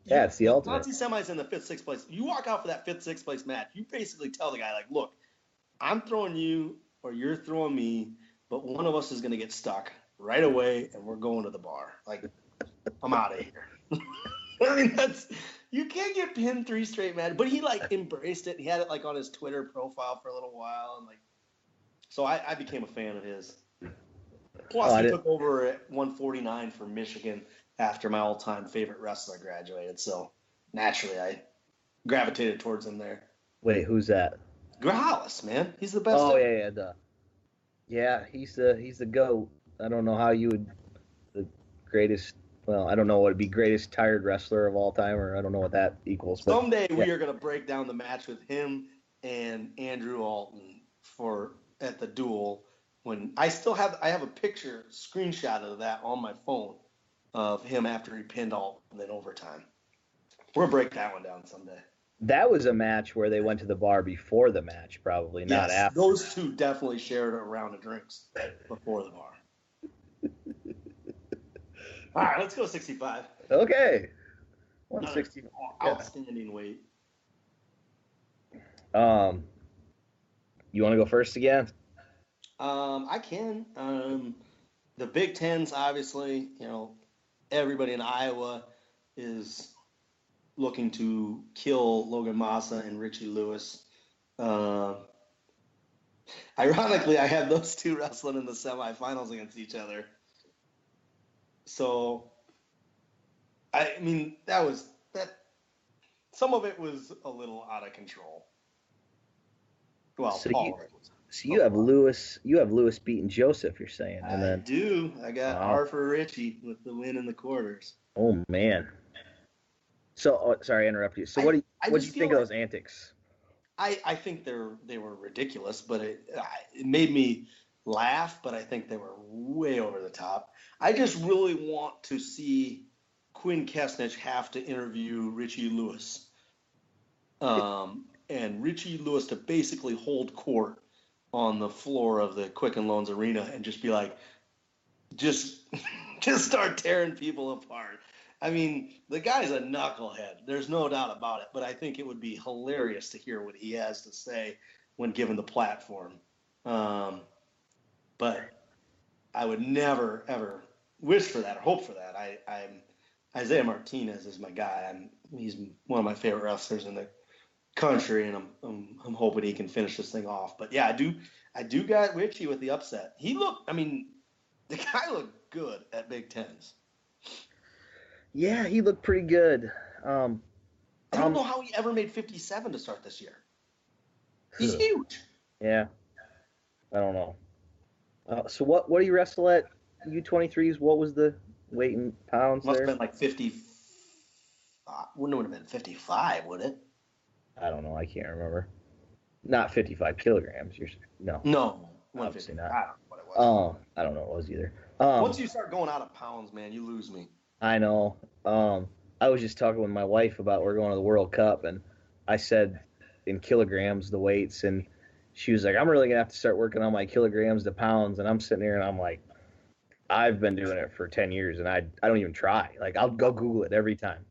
yeah, it's the ultimate. Ponzi semi's in the 5th, 6th place. You walk out for that 5th, 6th place match. You basically tell the guy, like, look, I'm throwing you or you're throwing me, but one of us is going to get stuck right away, and we're going to the bar. Like, I'm out of here. I mean, you can't get pinned 3 straight matches. But he, like, embraced it. He had it, like, on his Twitter profile for a little while. And, like, so I became a fan of his. Plus, he took over at 149 for Michigan after my all-time favorite wrestler graduated. So, naturally, I gravitated towards him there. Wait, who's that? Growlis, man. He's the best. Oh, yeah, he's the GOAT. I don't know how you would the greatest. Well, I don't know what would be greatest tired wrestler of all time, or I don't know what that equals. But, someday we are going to break down the match with him and Andrew Alton at the duel. When I have a picture, screenshot of that on my phone of him after he pinned Alton in overtime. We'll break that one down someday. That was a match where they went to the bar before the match, probably, not after. Those two definitely shared a round of drinks before the bar. All right, let's go 65. Okay. 160. Outstanding weight. You want to go first again? I can. The Big Ten's obviously, everybody in Iowa is looking to kill Logan Massa and Richie Lewis. Ironically, I had those two wrestling in the semifinals against each other. So, I mean, some of it was a little out of control. Well, all of it was. So you have Lewis beating Joseph, you're saying, and then I do. I got R for Richie with the win in the quarters. Oh man. So sorry, I interrupt you. So what do you think of those antics? I think they were ridiculous, but it made me laugh. But I think they were way over the top. I just really want to see Quinn Kesnich have to interview Richie Lewis, and Richie Lewis to basically hold court on the floor of the Quicken Loans Arena and just be like, just start tearing people apart. I mean, the guy's a knucklehead. There's no doubt about it. But I think it would be hilarious to hear what he has to say when given the platform. But I would never, ever wish for that or hope for that. Isaiah Martinez is my guy. He's one of my favorite wrestlers in the country, and I'm hoping he can finish this thing off. But yeah, I do got Richie with the upset. The guy looked good at Big Tens. Yeah, he looked pretty good. I don't know how he ever made 57 to start this year. He's huge. Yeah, I don't know. So what do you wrestle at U23s? What was the weight in pounds? Must have been like 50. Wouldn't it have been 55? Would it? I don't know. I can't remember. Not 55 kilograms. No. Obviously not. I don't know what it was. I don't know what it was either. Once you start going out of pounds, man, you lose me. I know. I was just talking with my wife about we're going to the World Cup, and I said in kilograms the weights, and she was like, I'm really gonna have to start working on my kilograms to pounds. And I'm sitting here and I'm like, I've been doing it for 10 years, and I don't even try. Like, I'll go Google it every time.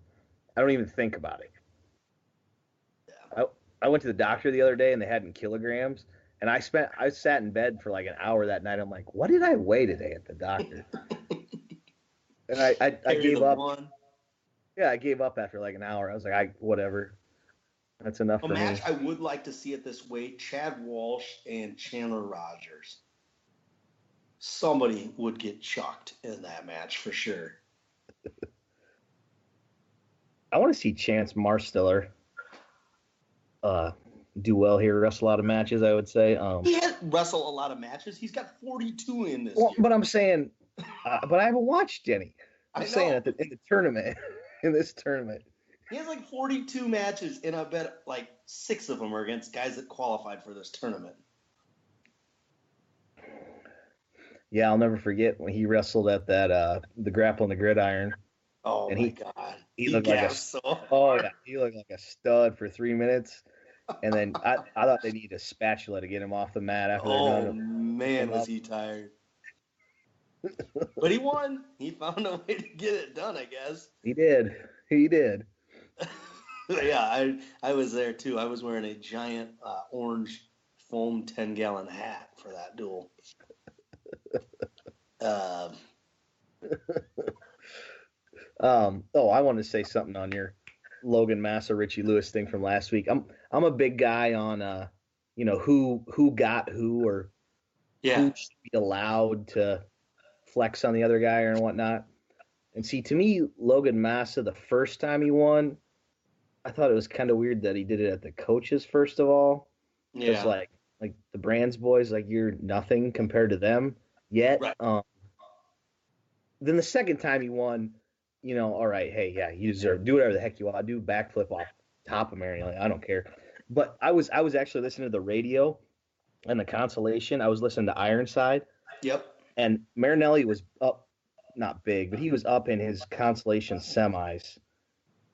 I don't even think about it. Yeah. I went to the doctor the other day, and they had in kilograms, and I sat in bed for like an hour that night. I'm like, what did I weigh today at the doctor? And I gave up. Yeah, I gave up after like an hour. I was like, whatever. That's enough for me. A match I would like to see at this weight, Chad Walsh and Chandler Rogers. Somebody would get chucked in that match for sure. I want to see Chance Marstiller do well here, wrestle a lot of matches, I would say. He has wrestled a lot of matches. He's got 42 in this year. But I'm saying, but I haven't watched any. I'm saying in the tournament, in this tournament. He has like 42 matches, and I bet like 6 of them are against guys that qualified for this tournament. Yeah, I'll never forget when he wrestled at that the Grapple and the Gridiron. Oh, and my God. He looked like he looked like a stud for 3 minutes. And then I thought they needed a spatula to get him off the mat after they're Oh, done. man, was he tired. But he won. He found a way to get it done, I guess. He did. Yeah, I was there too. I was wearing a giant orange foam 10-gallon hat for that duel. I wanted to say something on your Logan Massa, Richie Lewis thing from last week. I'm a big guy on who got who or who should be allowed to flex on the other guy or whatnot. And see, to me, Logan Massa, the first time he won, I thought it was kind of weird that he did it at the coaches first of all. Because like the Brands boys, like you're nothing compared to them yet. Right. Then the second time he won, all right, hey, yeah, you deserve do whatever the heck you want. Do backflip off top of Marinelli. I don't care. But I was actually listening to the radio and the consolation. I was listening to Ironside. Yep. And Marinelli was up, not big, but he was up in his consolation semis.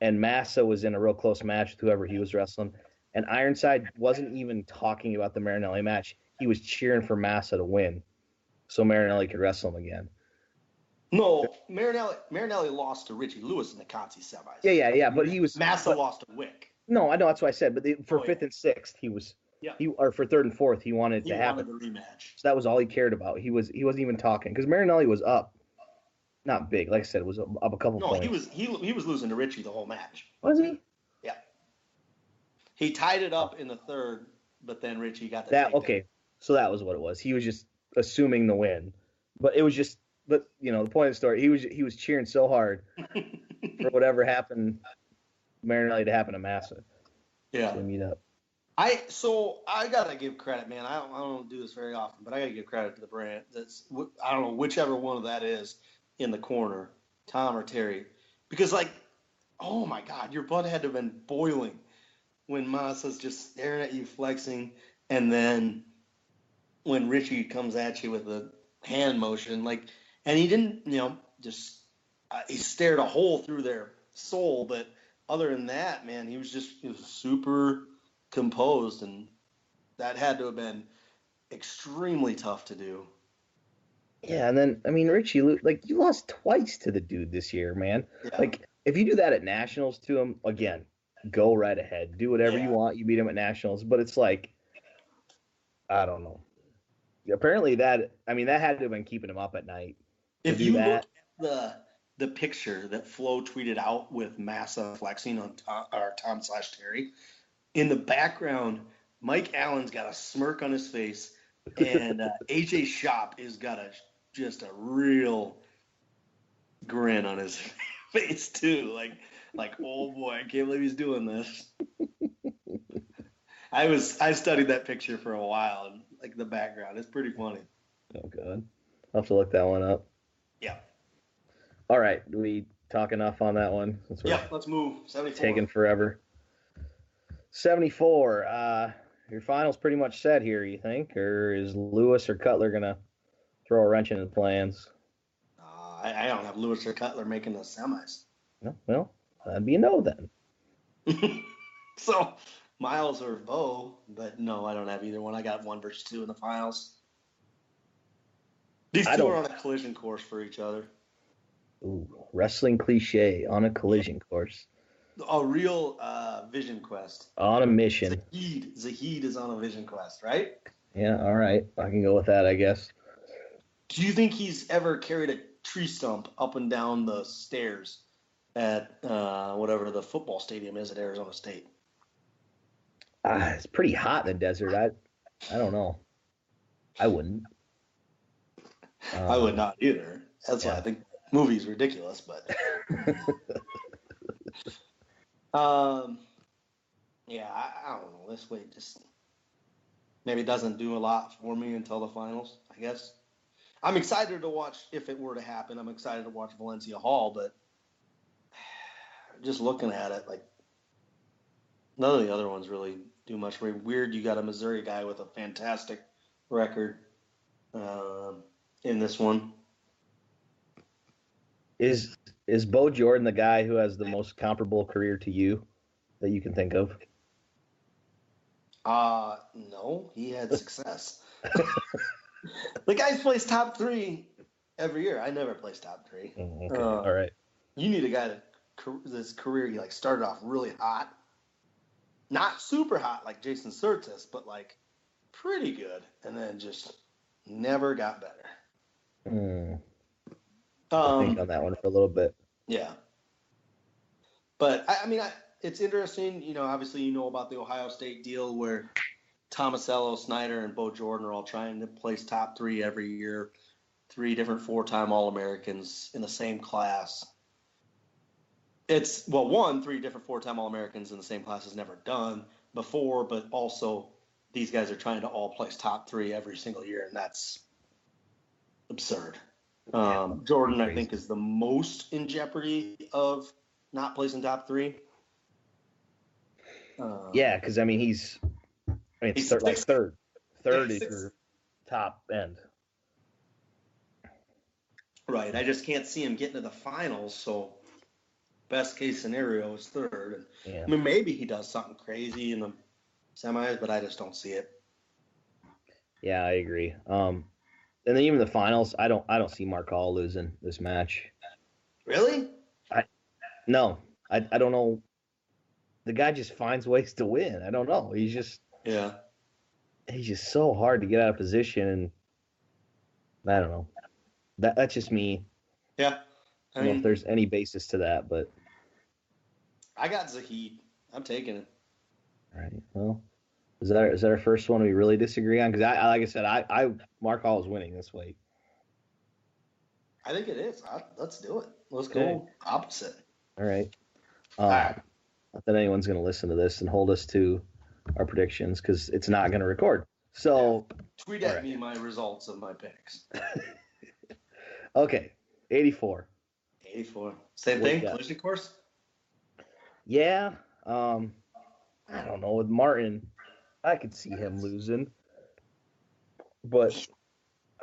And Massa was in a real close match with whoever he was wrestling. And Ironside wasn't even talking about the Marinelli match. He was cheering for Massa to win so Marinelli could wrestle him again. No, Marinelli lost to Richie Lewis in the Consi semis. Yeah, but he was Massa lost to Wick. No, I know that's what I said. But for fifth and sixth, he was. Yeah. Or for third and fourth, he wanted it to happen. He wanted the rematch. So that was all he cared about. He wasn't even talking because Marinelli was up, not big. Like I said, it was up a couple points. No, he was losing to Richie the whole match. Was he? Yeah. He tied it up in the third, but then Richie got that. Okay, so that was what it was. He was just assuming the win, but it was just. But the point of the story, he was cheering so hard for whatever happened, Marinelli to happen to Massa. Yeah. To meet up. I gotta give credit, man. I don't do this very often, but I gotta give credit to the brand. I don't know whichever one of that is in the corner, Tom or Terry, because oh my God, your blood had to have been boiling when Massa's just staring at you flexing, and then when Richie comes at you with the hand motion, and he didn't, just he stared a hole through their soul, but other than that, man, he was super composed, and that had to have been extremely tough to do. Yeah, and then Richie, you lost twice to the dude this year, man. Yeah. If you do that at nationals to him again, go right ahead, do whatever you want. You beat him at nationals, but it's I don't know. Apparently that had to have been keeping him up at night. If you look at the picture that Flo tweeted out with Massa flexing on Tom/Terry. In the background, Mike Allen's got a smirk on his face, and AJ Shop has got just a real grin on his face too. Oh boy, I can't believe he's doing this. I studied that picture for a while, and the background, it's pretty funny. Oh god, I'll have to look that one up. Yeah. All right, do we talk enough on that one? Let's move. 74. Taking forever. 74. Your final's pretty much set here, you think? Or is Lewis or Cutler going to throw a wrench into the plans? I don't have Lewis or Cutler making the semis. No, well, that'd be a no then. So, Miles or Bo, but no, I don't have either one. I got 1 versus 2 in the finals. These two are on a collision course for each other. Ooh, wrestling cliche on a collision course. A real vision quest. On a mission. Zahid is on a vision quest, right? Yeah, all right. I can go with that, I guess. Do you think he's ever carried a tree stump up and down the stairs at whatever the football stadium is at Arizona State? It's pretty hot in the desert. I don't know. I wouldn't. I would not either. That's why I think the movie's ridiculous, but... I don't know. This way just maybe doesn't do a lot for me until the finals, I guess. I'm excited to watch if it were to happen. I'm excited to watch Valencia Hall, but just looking at it, none of the other ones really do much. Very weird. You got a Missouri guy with a fantastic record in this one. Is Bo Jordan the guy who has the most comparable career to you that you can think of? No, he had success. The guy plays top 3 every year. I never place top 3. Okay. All right. You need a guy that his career he started off really hot, not super hot like Jason Surtis, but pretty good, and then just never got better. I'll think on that one for a little bit. Yeah, but I mean, it's interesting. Obviously, about the Ohio State deal where Tomasello, Snyder, and Bo Jordan are all trying to place top 3 every year. 3 different 4-time All-Americans in the same class. It's 3 different 4-time All-Americans in the same class is never done before, but also these guys are trying to all place top 3 every single year, and that's absurd. Jordan, I think, is the most in jeopardy of not placing top 3. Yeah, because he's third is your top end. Right. I just can't see him getting to the finals, so best case scenario is third. And, I mean, maybe he does something crazy in the semis, but I just don't see it. Yeah, I agree. And then even the finals, I don't see Mark Hall losing this match. Really? No. I don't know. The guy just finds ways to win. I don't know. He's just so hard to get out of position, and I don't know. That's just me. Yeah. I don't know if there's any basis to that, but I got Zahid. I'm taking it. All right. Well, is that our first one we really disagree on? Because like I said, I Mark Hall is winning this week. I think it is. Let's do it. Let's go opposite. All right. All right. Not that anyone's going to listen to this and hold us to our predictions because it's not going to record. So tweet at me my results of my picks. Okay, 84. 84. Same thing, collision course? Yeah. I don't know. With Martin, I could see him losing. But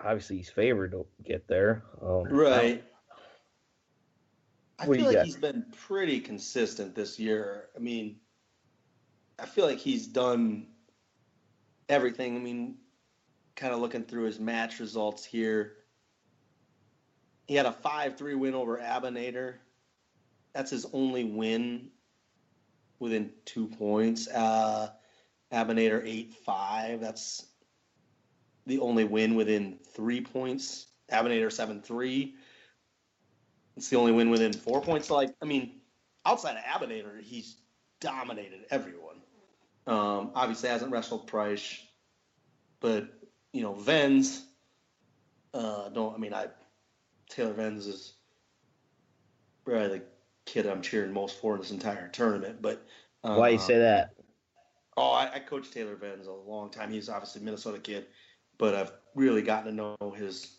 obviously he's favored to get there. Right. I feel like he's been pretty consistent this year. I mean, I feel like he's done everything. I mean, kind of looking through his match results here. He had a 5-3 win over Abinator. That's his only win within 2 points. Abinator 8-5. That's the only win within 3 points. Abinator 7-3. It's the only win within 4 points. So, outside of Abinator, he's dominated everyone. Obviously hasn't wrestled Price, but Venz. Taylor Venz is probably the kid I'm cheering most for in this entire tournament. But why you say that? I coached Taylor Venz a long time. He's obviously a Minnesota kid, but I've really gotten to know his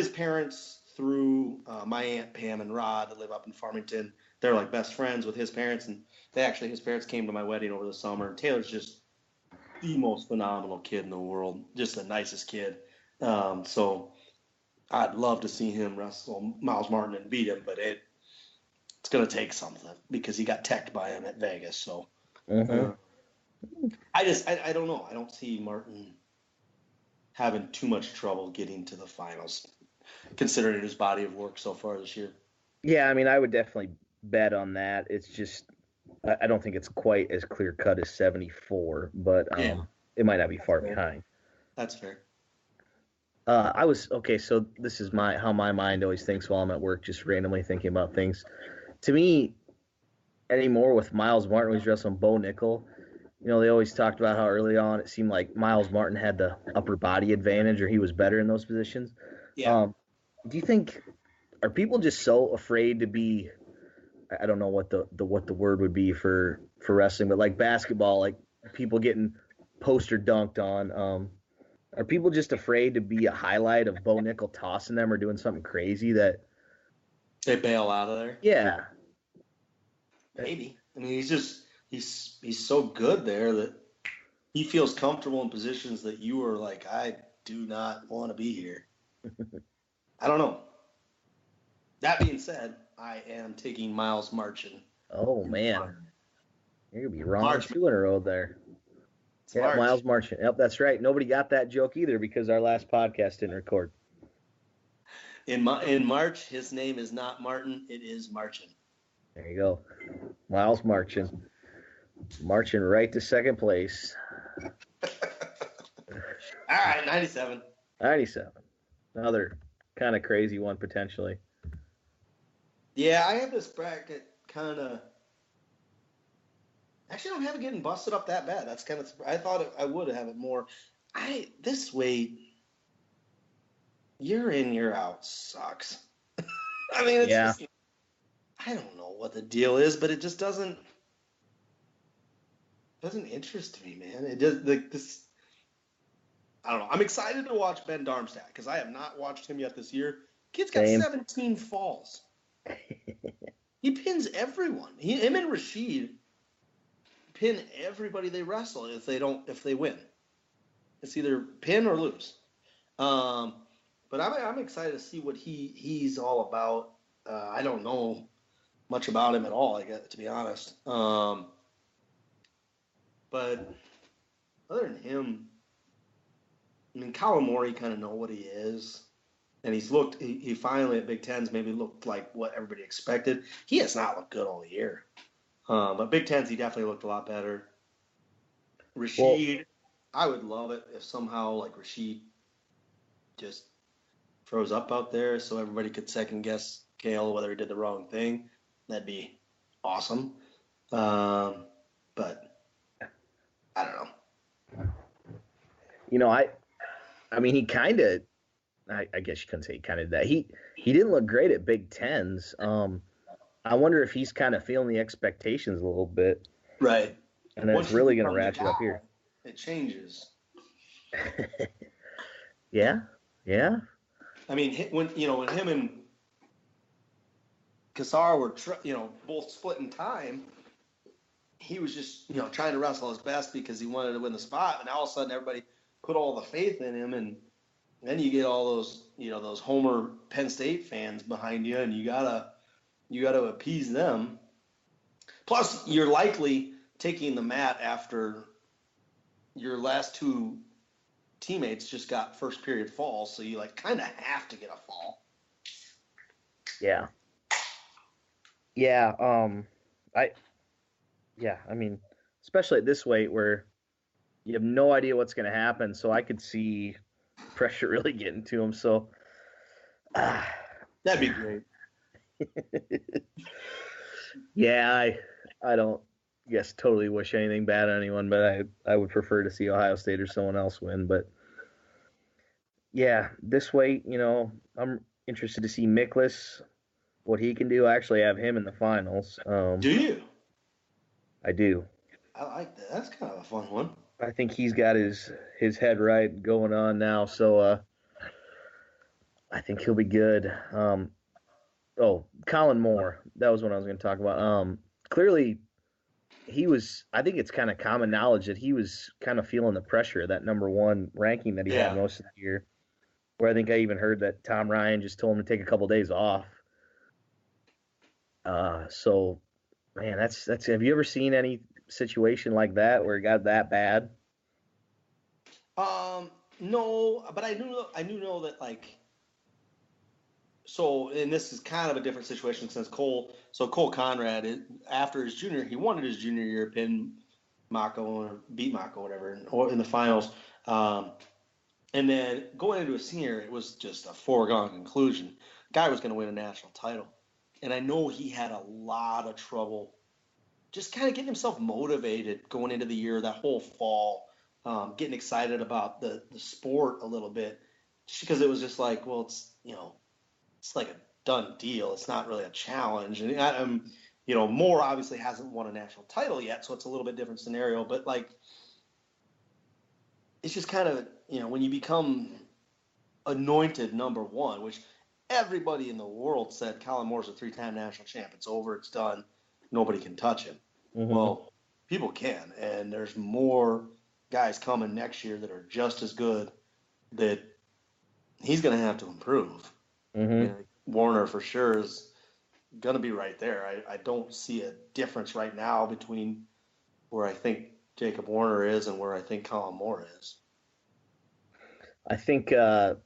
parents through my Aunt Pam and Rod that live up in Farmington. They're like best friends with his parents, and his parents came to my wedding over the summer. And Taylor's just the most phenomenal kid in the world, just the nicest kid. So I'd love to see him wrestle Miles Martin and beat him, but it's going to take something because he got teched by him at Vegas. So I don't know. I don't see Martin having too much trouble getting to the finals, considering his body of work so far this year. Yeah, I would definitely bet on that. It's just I don't think it's quite as clear cut as 74, but it might not be far behind. That's fair. So this is how my mind always thinks while I'm at work, just randomly thinking about things. To me, anymore with Miles Martin, when he's wrestling Bo Nickel, they always talked about how early on it seemed like Miles Martin had the upper body advantage or he was better in those positions. Yeah. Do you think, are people just so afraid to be, I don't know what the word would be for wrestling, but like basketball, like people getting poster dunked on, are people just afraid to be a highlight of Bo Nickel tossing them or doing something crazy that they bail out of there? Yeah. Maybe. He's so good there that he feels comfortable in positions that you are like, I do not want to be here. I don't know. That being said, I am taking Miles Martin. Oh, man. You're going to be wrong 2 in a row there. Yeah, March. Miles Marchant. Yep, that's right. Nobody got that joke either because our last podcast didn't record. In March, his name is not Martin, it is Marchant. There you go. Miles Marchant. Marching right to second place. All right, 97. 97. Another kind of crazy one potentially. Yeah, I have this bracket kind of. Actually, I don't have it getting busted up that bad. That's kind of. I thought I would have it more. This way, year in, year out sucks. I mean, it's just. I don't know what the deal is, but it just doesn't interest me, man. It does this. I don't know. I'm excited to watch Ben Darmstadt because I have not watched him yet this year. Kid's got 17 falls. He pins everyone. Him and Rashid pin everybody they wrestle if they win. It's either pin or lose. But I'm excited to see what he's all about. I don't know much about him at all, I guess, to be honest. But other than him, I mean, Colin Moore, you kind of know what he is. And he finally at Big Ten's maybe looked like what everybody expected. He has not looked good all year. But Big Ten's, he definitely looked a lot better. Rashid, I would love it if somehow like Rashid just froze up out there so everybody could second guess Kale whether he did the wrong thing. That'd be awesome. But I don't know. I mean, he kind of, I guess you couldn't say he kind of did that. He didn't look great at Big Tens. I wonder if he's kind of feeling the expectations a little bit. Right. And then it's really going to ratchet up here. It changes. Yeah. I mean, when him and Kassar were, both splitting time, he was just, trying to wrestle his best because he wanted to win the spot. And all of a sudden, everybody put all the faith in him, and then you get all those, those Homer Penn State fans behind you, and you gotta appease them. Plus, you're likely taking the mat after your last two teammates just got first period falls, so you kind of have to get a fall. Yeah. I mean, especially at this weight where you have no idea what's going to happen, so I could see pressure really getting to him. So that'd be great. Yeah, I don't guess totally wish anything bad on anyone, but I would prefer to see Ohio State or someone else win. But yeah, this weight, I'm interested to see Miklas, what he can do. I actually have him in the finals. Do you? I do. I like that. That's kind of a fun one. I think he's got his head right going on now, so I think he'll be good. Colin Moore. That was what I was going to talk about. Clearly, I think it's kind of common knowledge that he was kind of feeling the pressure of that number one ranking that he had most of the year. Where I think I even heard that Tom Ryan just told him to take a couple days off. So, man, that's. Have you ever seen any situation like that where it got that bad? No, but I knew that so, and this is kind of a different situation since Cole Conrad, after his junior, he wanted his junior year pin Mako or beat Mako, whatever, or in the finals. And then going into a senior, it was just a foregone conclusion. Guy was going to win a national title. And I know he had a lot of trouble just kind of getting himself motivated going into the year, that whole fall, getting excited about the sport a little bit, just because it was just like, well, it's like a done deal. It's not really a challenge. And Moore obviously hasn't won a national title yet, so it's a little bit different scenario. But it's just kind of, when you become anointed number one, which everybody in the world said Colin Moore's a 3-time national champ. It's over. It's done. Nobody can touch him. Mm-hmm. Well, people can, and there's more guys coming next year that are just as good that he's going to have to improve. Mm-hmm. Warner for sure is going to be right there. I don't see a difference right now between where I think Jacob Warner is and where I think Colin Moore is. I think kind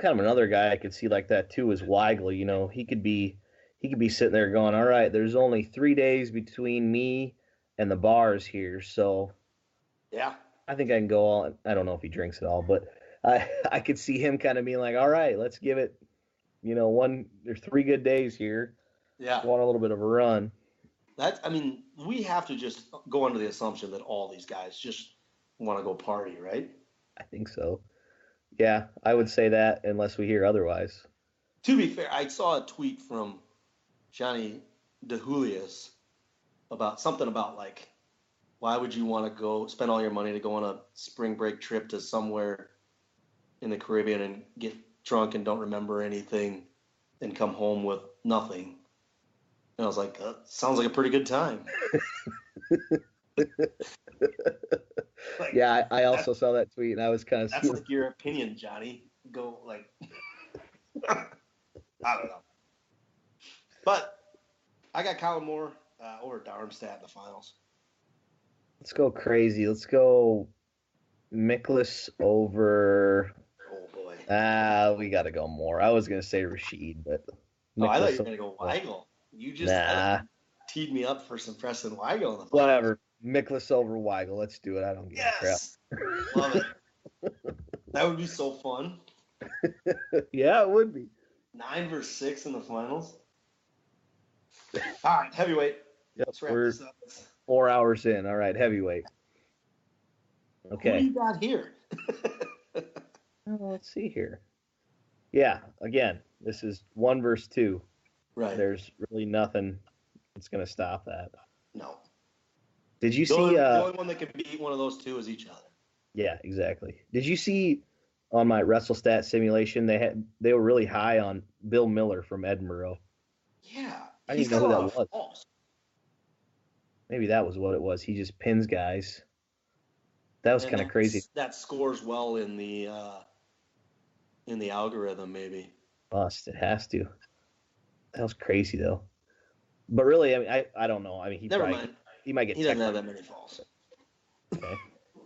of another guy I could see like that too is Weigel. You know, he could be sitting there going, all right, there's only 3 days between me and the bars here, so yeah, I think I can go all. I don't know if he drinks at all, but I could see him kind of being like, all right, let's give it, there's 3 good days here. Yeah. Go on a little bit of a run. We have to just go under the assumption that all these guys just want to go party, right? I think so. Yeah, I would say that unless we hear otherwise. To be fair, I saw a tweet from Johnny DeJulius about something about like, why would you want to go spend all your money to go on a spring break trip to somewhere in the Caribbean and get drunk and don't remember anything and come home with nothing? And I was like, sounds like a pretty good time. Like, yeah, I also saw that tweet, and I was kind of... That's like your opinion, Johnny. Go, like... I don't know. But I got Colin Moore over Darmstadt in the finals. Let's go crazy. Let's go Miklas over... Oh, boy. We got to go Moore. I was going to say Rashid, but... Oh, I thought you were going to go Weigel. You just teed me up for some Preston Weigel in the finals. Whatever. Miklas over Weigel. Let's do it. I don't give a crap. Love it. That would be so fun. Yeah, it would be. 9 versus 6 in the finals. All right, heavyweight. Yep, Let's wrap we're this up. 4 hours in. All right, heavyweight. Okay. Who do you got here? Well, let's see here. Yeah, again, this is 1 versus 2. Right. There's really nothing that's going to stop that. No. Did you see? The only one that can beat one of those two is each other. Yeah, exactly. Did you see on my WrestleStat simulation they were really high on Bill Miller from Edinburgh? Yeah. I didn't even know who that was. Maybe that was what it was. He just pins guys. That was kind of crazy. That scores well in the algorithm, maybe. It has to. That was crazy though. But really, I mean, I don't know. I mean, he might get. He doesn't have that many falls. Okay.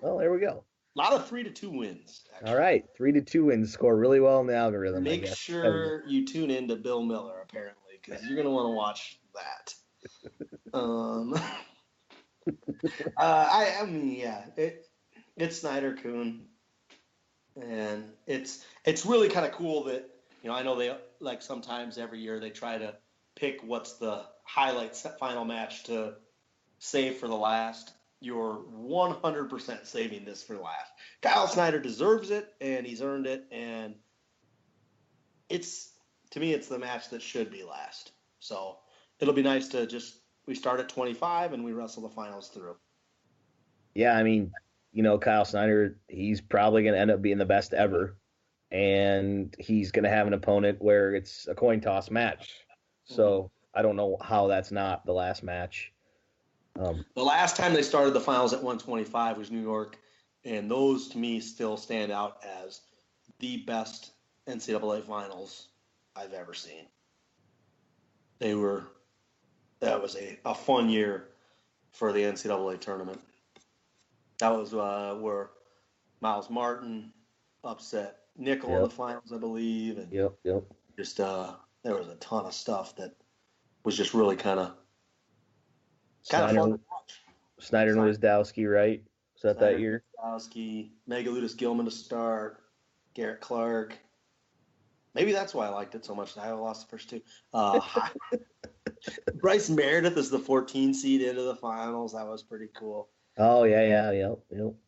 Well, there we go. A lot of 3-2 wins. Actually. All right, 3-2 wins score really well in the algorithm. Make sure you tune in to Bill Miller, apparently, because you're gonna want to watch that. It's Snyder Kuhn, and it's really kind of cool that I know they like sometimes every year they try to pick what's the highlight final match to save for the last. You're 100% saving this for last. Kyle Snyder deserves it, and he's earned it, and to me it's the match that should be last. So it'll be nice to we start at 25 and we wrestle the finals through. Yeah, I mean, Kyle Snyder, he's probably going to end up being the best ever, and he's going to have an opponent where it's a coin toss match. So I don't know how that's not the last match. The last time they started the finals at 125 was New York, and those to me still stand out as the best NCAA finals I've ever seen. That was a fun year for the NCAA tournament. That was where Miles Martin upset Nickel in the finals, I believe. And Yep. Just there was a ton of stuff that was just really kind of fun to watch. Snyder and Wisdowski, right? Was that year? Wisdowski, Megaludis Gilman to start, Garrett Clark. Maybe that's why I liked it so much. I lost the first two. Bryce Meredith is the 14 seed into the finals. That was pretty cool. Oh, yeah.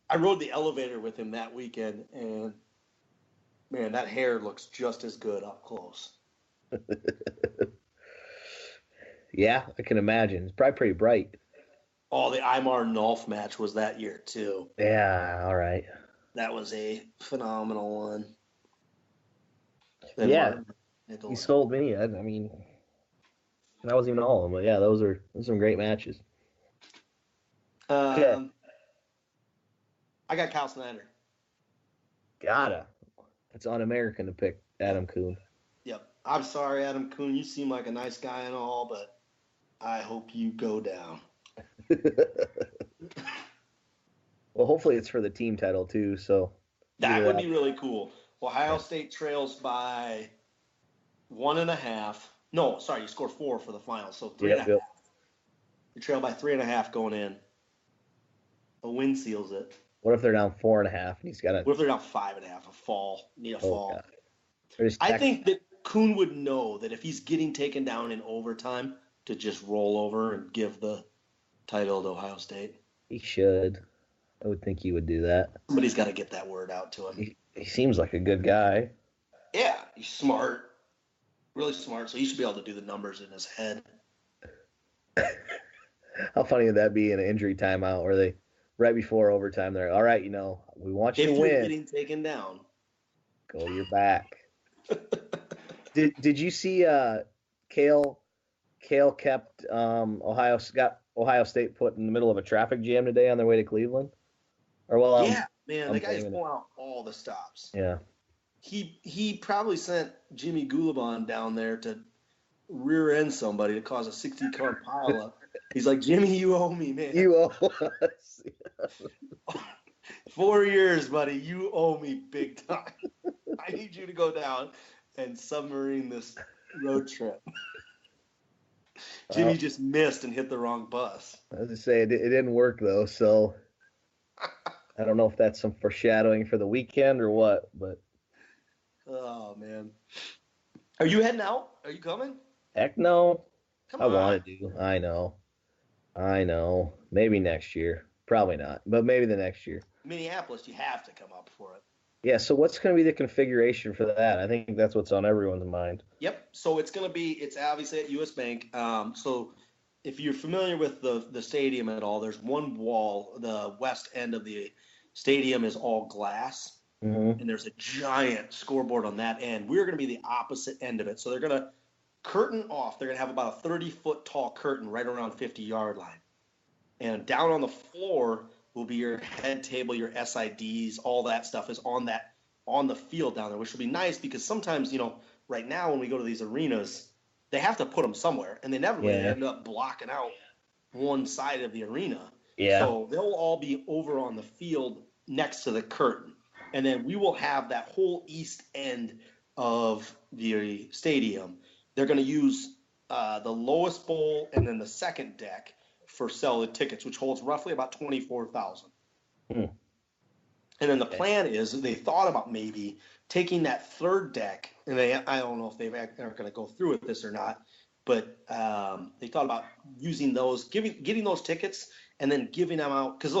I rode the elevator with him that weekend, and, man, that hair looks just as good up close. Yeah, I can imagine. It's probably pretty bright. Oh, the Imar Nolf match was that year, too. Yeah, all right. That was a phenomenal one. Yeah, he sold me. I mean, that wasn't even all of them, but yeah, those are some great matches. I got Kyle Snyder. Gotta. It's un-American to pick Adam Kuhn. Yep. I'm sorry, Adam Kuhn. You seem like a nice guy and all, but I hope you go down. Well, hopefully it's for the team title too. So That would be really cool. Ohio State trails by 1.5. No, sorry, you score 4 for the final, so 3.5. Yep. You trail by 3.5 going in. A win seals it. What if they're down 4.5 and he's got What if they're down 5.5? A fall. Need a fall. God. I think that Kuhn would know that if he's getting taken down in overtime, to just roll over and give the title to Ohio State. He should. I would think he would do that. Somebody's got to get that word out to him. He seems like a good guy. Yeah, he's smart. Really smart, so he should be able to do the numbers in his head. How funny would that be in an injury timeout where they, right before overtime, they're all right, we want you to win. If you're getting taken down, go to your back. Did you see Kale kept Ohio State put in the middle of a traffic jam today on their way to Cleveland? Man, the guy's pulling out all the stops. Yeah. He probably sent Jimmy Gulabon down there to rear end somebody to cause a 60-car pileup. He's like, Jimmy, you owe me, man. You owe us. 4 years, buddy. You owe me big time. I need you to go down and submarine this road trip. Jimmy just missed and hit the wrong bus. I was just saying, it didn't work, though, so I don't know if that's some foreshadowing for the weekend or what, but. Oh, man. Are you heading out? Are you coming? Heck no. Come on. I want to do. I know. Maybe next year. Probably not, but maybe the next year. Minneapolis, you have to come up for it. Yeah, so what's going to be the configuration for that? I think that's what's on everyone's mind. Yep. So it's obviously at US Bank. So if you're familiar with the stadium at all, there's one wall. The west end of the stadium is all glass. Mm-hmm. And there's a giant scoreboard on that end. We're going to be the opposite end of it. So they're going to curtain off. They're going to have about a 30-foot tall curtain right around 50-yard line. And down on the floor will be your head table, your SIDs, all that stuff is on the field down there, which will be nice because sometimes, right now when we go to these arenas, they have to put them somewhere, and they never really end up blocking out one side of the arena. Yeah. So they'll all be over on the field next to the curtain. And then we will have that whole east end of the stadium. They're going to use the lowest bowl and then the second deck for selling tickets, which holds roughly about 24,000. And then the plan is they thought about maybe taking that third deck, and I don't know if they are going to go through with this or not, but they thought about using those, getting those tickets, and then giving them out because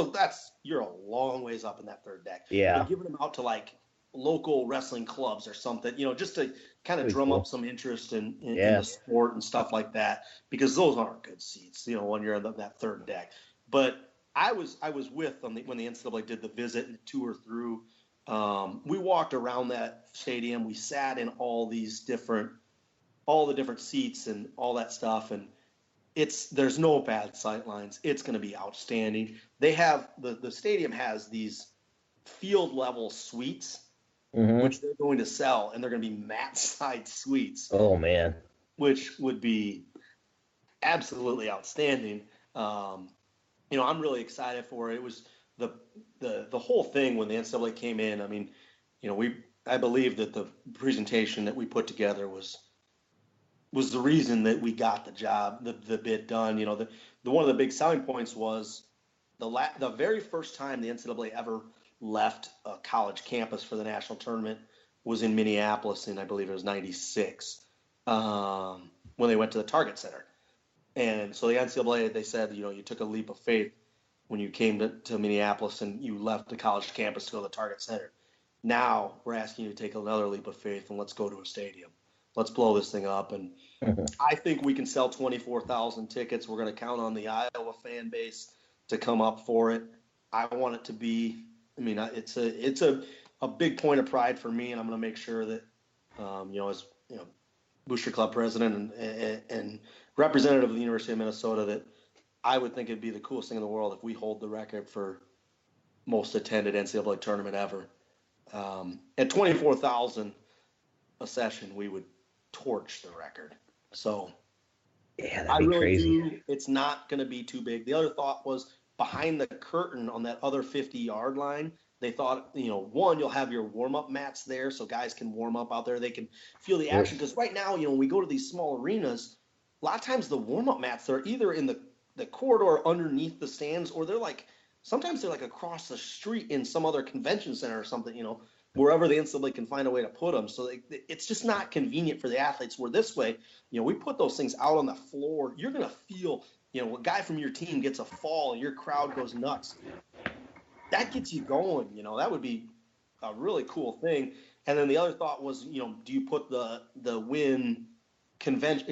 you're a long ways up in that third deck. Yeah, and giving them out to like local wrestling clubs or something, just to kind of drum up some interest in the sport and stuff like that, because those aren't good seats, when you're in that third deck. But I was with them when the NCAA did the visit and the tour through. We walked around that stadium. We sat in all the different seats and all that stuff, and there's no bad sight lines. It's going to be outstanding. They have the stadium has these field level suites, which they're going to sell, and they're going to be mat side suites. Oh man, which would be absolutely outstanding. I'm really excited for it. It was the whole thing when the NCAA came in. I mean, I believe that the presentation that we put together was the reason that we got the job, the bid done. One of the big selling points was the very first time the NCAA ever left a college campus for the national tournament was in Minneapolis in, I believe it was 96, when they went to the Target Center. And so the NCAA, they said, you took a leap of faith when you came to Minneapolis and you left the college campus to go to the Target Center. Now we're asking you to take another leap of faith and let's go to a stadium. Let's blow this thing up. And I think we can sell 24,000 tickets. We're going to count on the Iowa fan base to come up for it. I want it to be, it's a big point of pride for me, and I'm going to make sure that, as Booster Club president and representative of the University of Minnesota, that I would think it'd be the coolest thing in the world if we hold the record for most attended NCAA tournament ever. At 24,000 a session, we would torch the record. So yeah, that'd be crazy. It's not going to be too big. The other thought was behind the curtain on that other 50-yard line, they thought, one, you'll have your warm-up mats there so guys can warm up out there. They can feel the action. Because right now, when we go to these small arenas, a lot of times the warm-up mats, they're either in the corridor underneath the stands, or sometimes they're like across the street in some other convention center or something, wherever the NCAA can find a way to put them. So it's just not convenient for the athletes. Where this way, we put those things out on the floor. You're going to feel, a guy from your team gets a fall and your crowd goes nuts. That gets you going. That would be a really cool thing. And then the other thought was, do you put the win convention,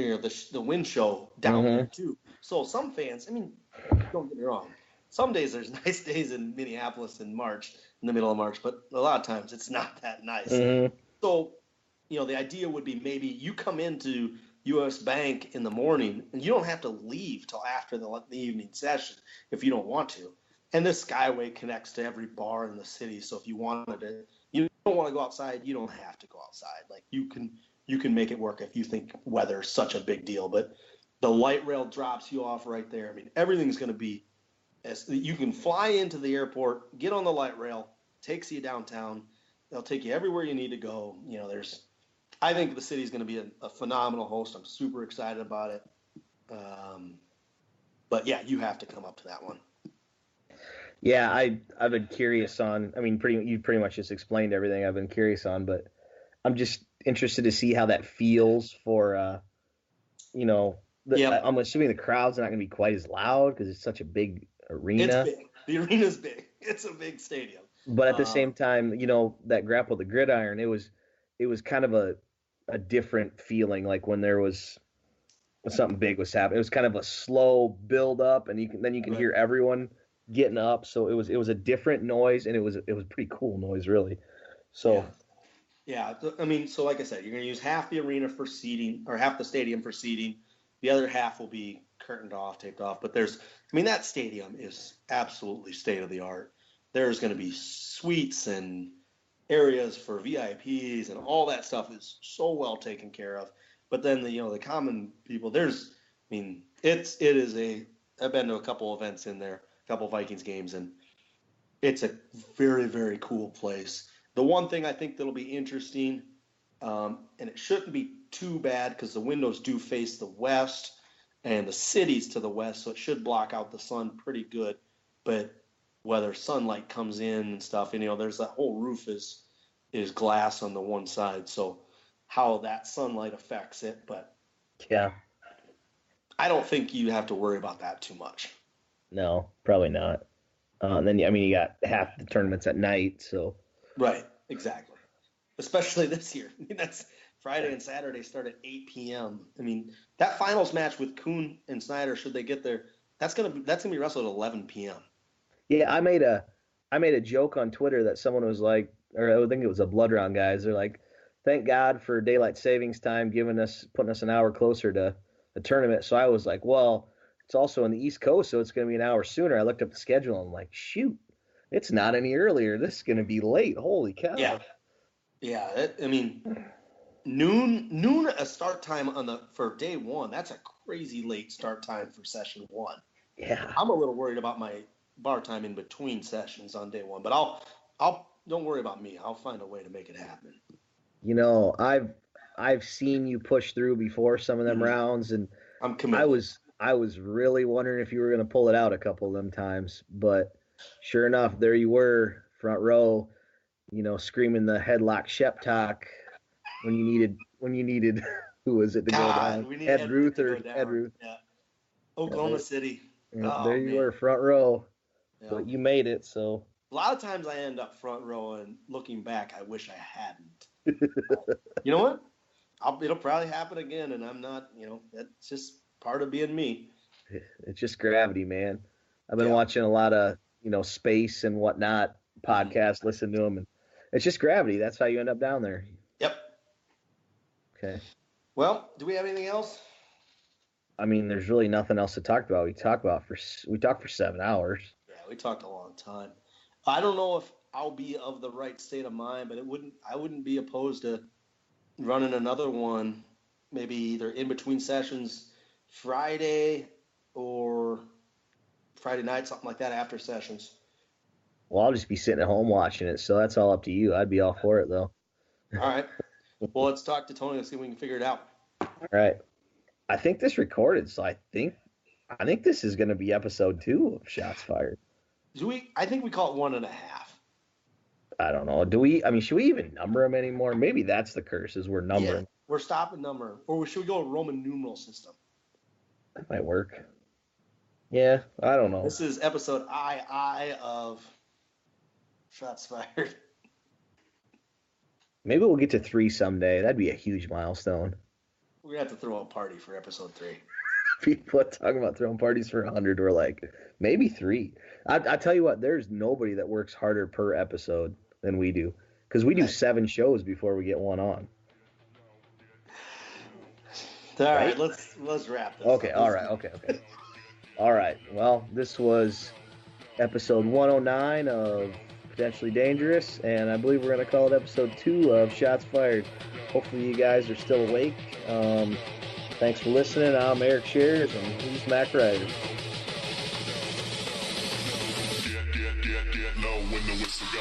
the win show down there too? So some fans, don't get me wrong, some days there's nice days in Minneapolis in March, in the middle of March, but a lot of times it's not that nice. So, the idea would be maybe you come into U.S. Bank in the morning and you don't have to leave till after the evening session if you don't want to. And this Skyway connects to every bar in the city, so if you wanted to, you don't want to go outside, you don't have to go outside. Like you can make it work if you think weather's such a big deal. But the light rail drops you off right there. Everything's going to be you can fly into the airport, get on the light rail, takes you downtown. They'll take you everywhere you need to go. I think the city's going to be a phenomenal host. I'm super excited about it. But yeah, you have to come up to that one. Yeah, I've been curious on. You pretty much just explained everything I've been curious on, but I'm just interested to see how that feels for. I'm assuming the crowd's not going to be quite as loud because it's such a big arena. It's big. The arena's big. It's a big stadium. But at the same time, that grapple the gridiron, it was kind of a different feeling. Like when there was something big was happening, it was kind of a slow build up, and you can hear everyone getting up. So it was a different noise, and it was pretty cool noise, really. So yeah. So like I said, you're going to use half the arena for seating, or half the stadium for seating. The other half will be curtained off, taped off. But that stadium is absolutely state of the art. There's going to be suites and areas for VIPs, and all that stuff is so well taken care of. But then the common people, I've been to a couple events in there, a couple Vikings games, and it's a very, very cool place. The one thing I think that'll be interesting, and it shouldn't be too bad because the windows do face the west and the city's to the west, so it should block out the sun pretty good. But whether sunlight comes in and stuff, there's that whole roof is glass on the one side, so how that sunlight affects it. But yeah, I don't think you have to worry about that too much. No, probably not. And then you got half the tournaments at night, so right, exactly. Especially this year. That's Friday and Saturday start at 8 p.m. That finals match with Kuhn and Snyder, should they get there, that's gonna be wrestled at 11 p.m. Yeah, I made a joke on Twitter that someone was like, or I think it was a Blood Round guys. They're like, "Thank God for daylight savings time, putting us an hour closer to the tournament." So I was like, "Well, it's also on the East Coast, so it's going to be an hour sooner." I looked up the schedule and I'm like, "Shoot, it's not any earlier. This is going to be late. Holy cow!" Yeah. Noon a start time for day one. That's a crazy late start time for session one. Yeah, I'm a little worried about my bar time in between sessions on day one, but I'll don't worry about me. I'll find a way to make it happen. I've seen you push through before some of them rounds, and I'm committed. I was really wondering if you were going to pull it out a couple of them times, but sure enough, there you were, front row, screaming the headlock Shep talk when you needed who was it to go down? Ed Ruth. Yeah. Oklahoma City. Yeah, there you were, front row. Yeah. But you made it, so. A lot of times I end up front row, and looking back, I wish I hadn't. You know what? It'll probably happen again, and I'm not, that's just part of being me. It's just gravity, man. I've been watching a lot of, space and whatnot podcasts, listen to them, and it's just gravity. That's how you end up down there. Yep. Okay. Well, do we have anything else? There's really nothing else to talk about. We talked for 7 hours. Yeah, we talked a long time. I don't know if I'll be of the right state of mind, but I wouldn't be opposed to running another one, maybe either in between sessions Friday or Friday night, something like that after sessions. Well, I'll just be sitting at home watching it, so that's all up to you. I'd be all for it, though. All right. Well, let's talk to Tony and see if we can figure it out. All right. I think this recorded, so I think this is going to be episode 2 of Shots Fired. I think we call it 1.5. I don't know. Should we even number them anymore? Maybe that's the curse, is we're numbering. Yeah, we're stopping number. Or should we go a Roman numeral system? That might work. Yeah, I don't know. This is episode II of Shots Fired. Maybe we'll get to 3 someday. That'd be a huge milestone. We're going to have to throw a party for episode 3. People talking about throwing parties for 100. We're like, maybe 3. I tell you what, there's nobody that works harder per episode than we do. Because we do 7 shows before we get one on. All right, let's wrap this. Okay, all right, okay. All right, well, this was episode 109 of Potentially Dangerous, and I believe we're going to call it episode 2 of Shots Fired. Hopefully you guys are still awake. Thanks for listening. I'm Eric Schares, and he's Mack Reiter. Get low when the whistle go.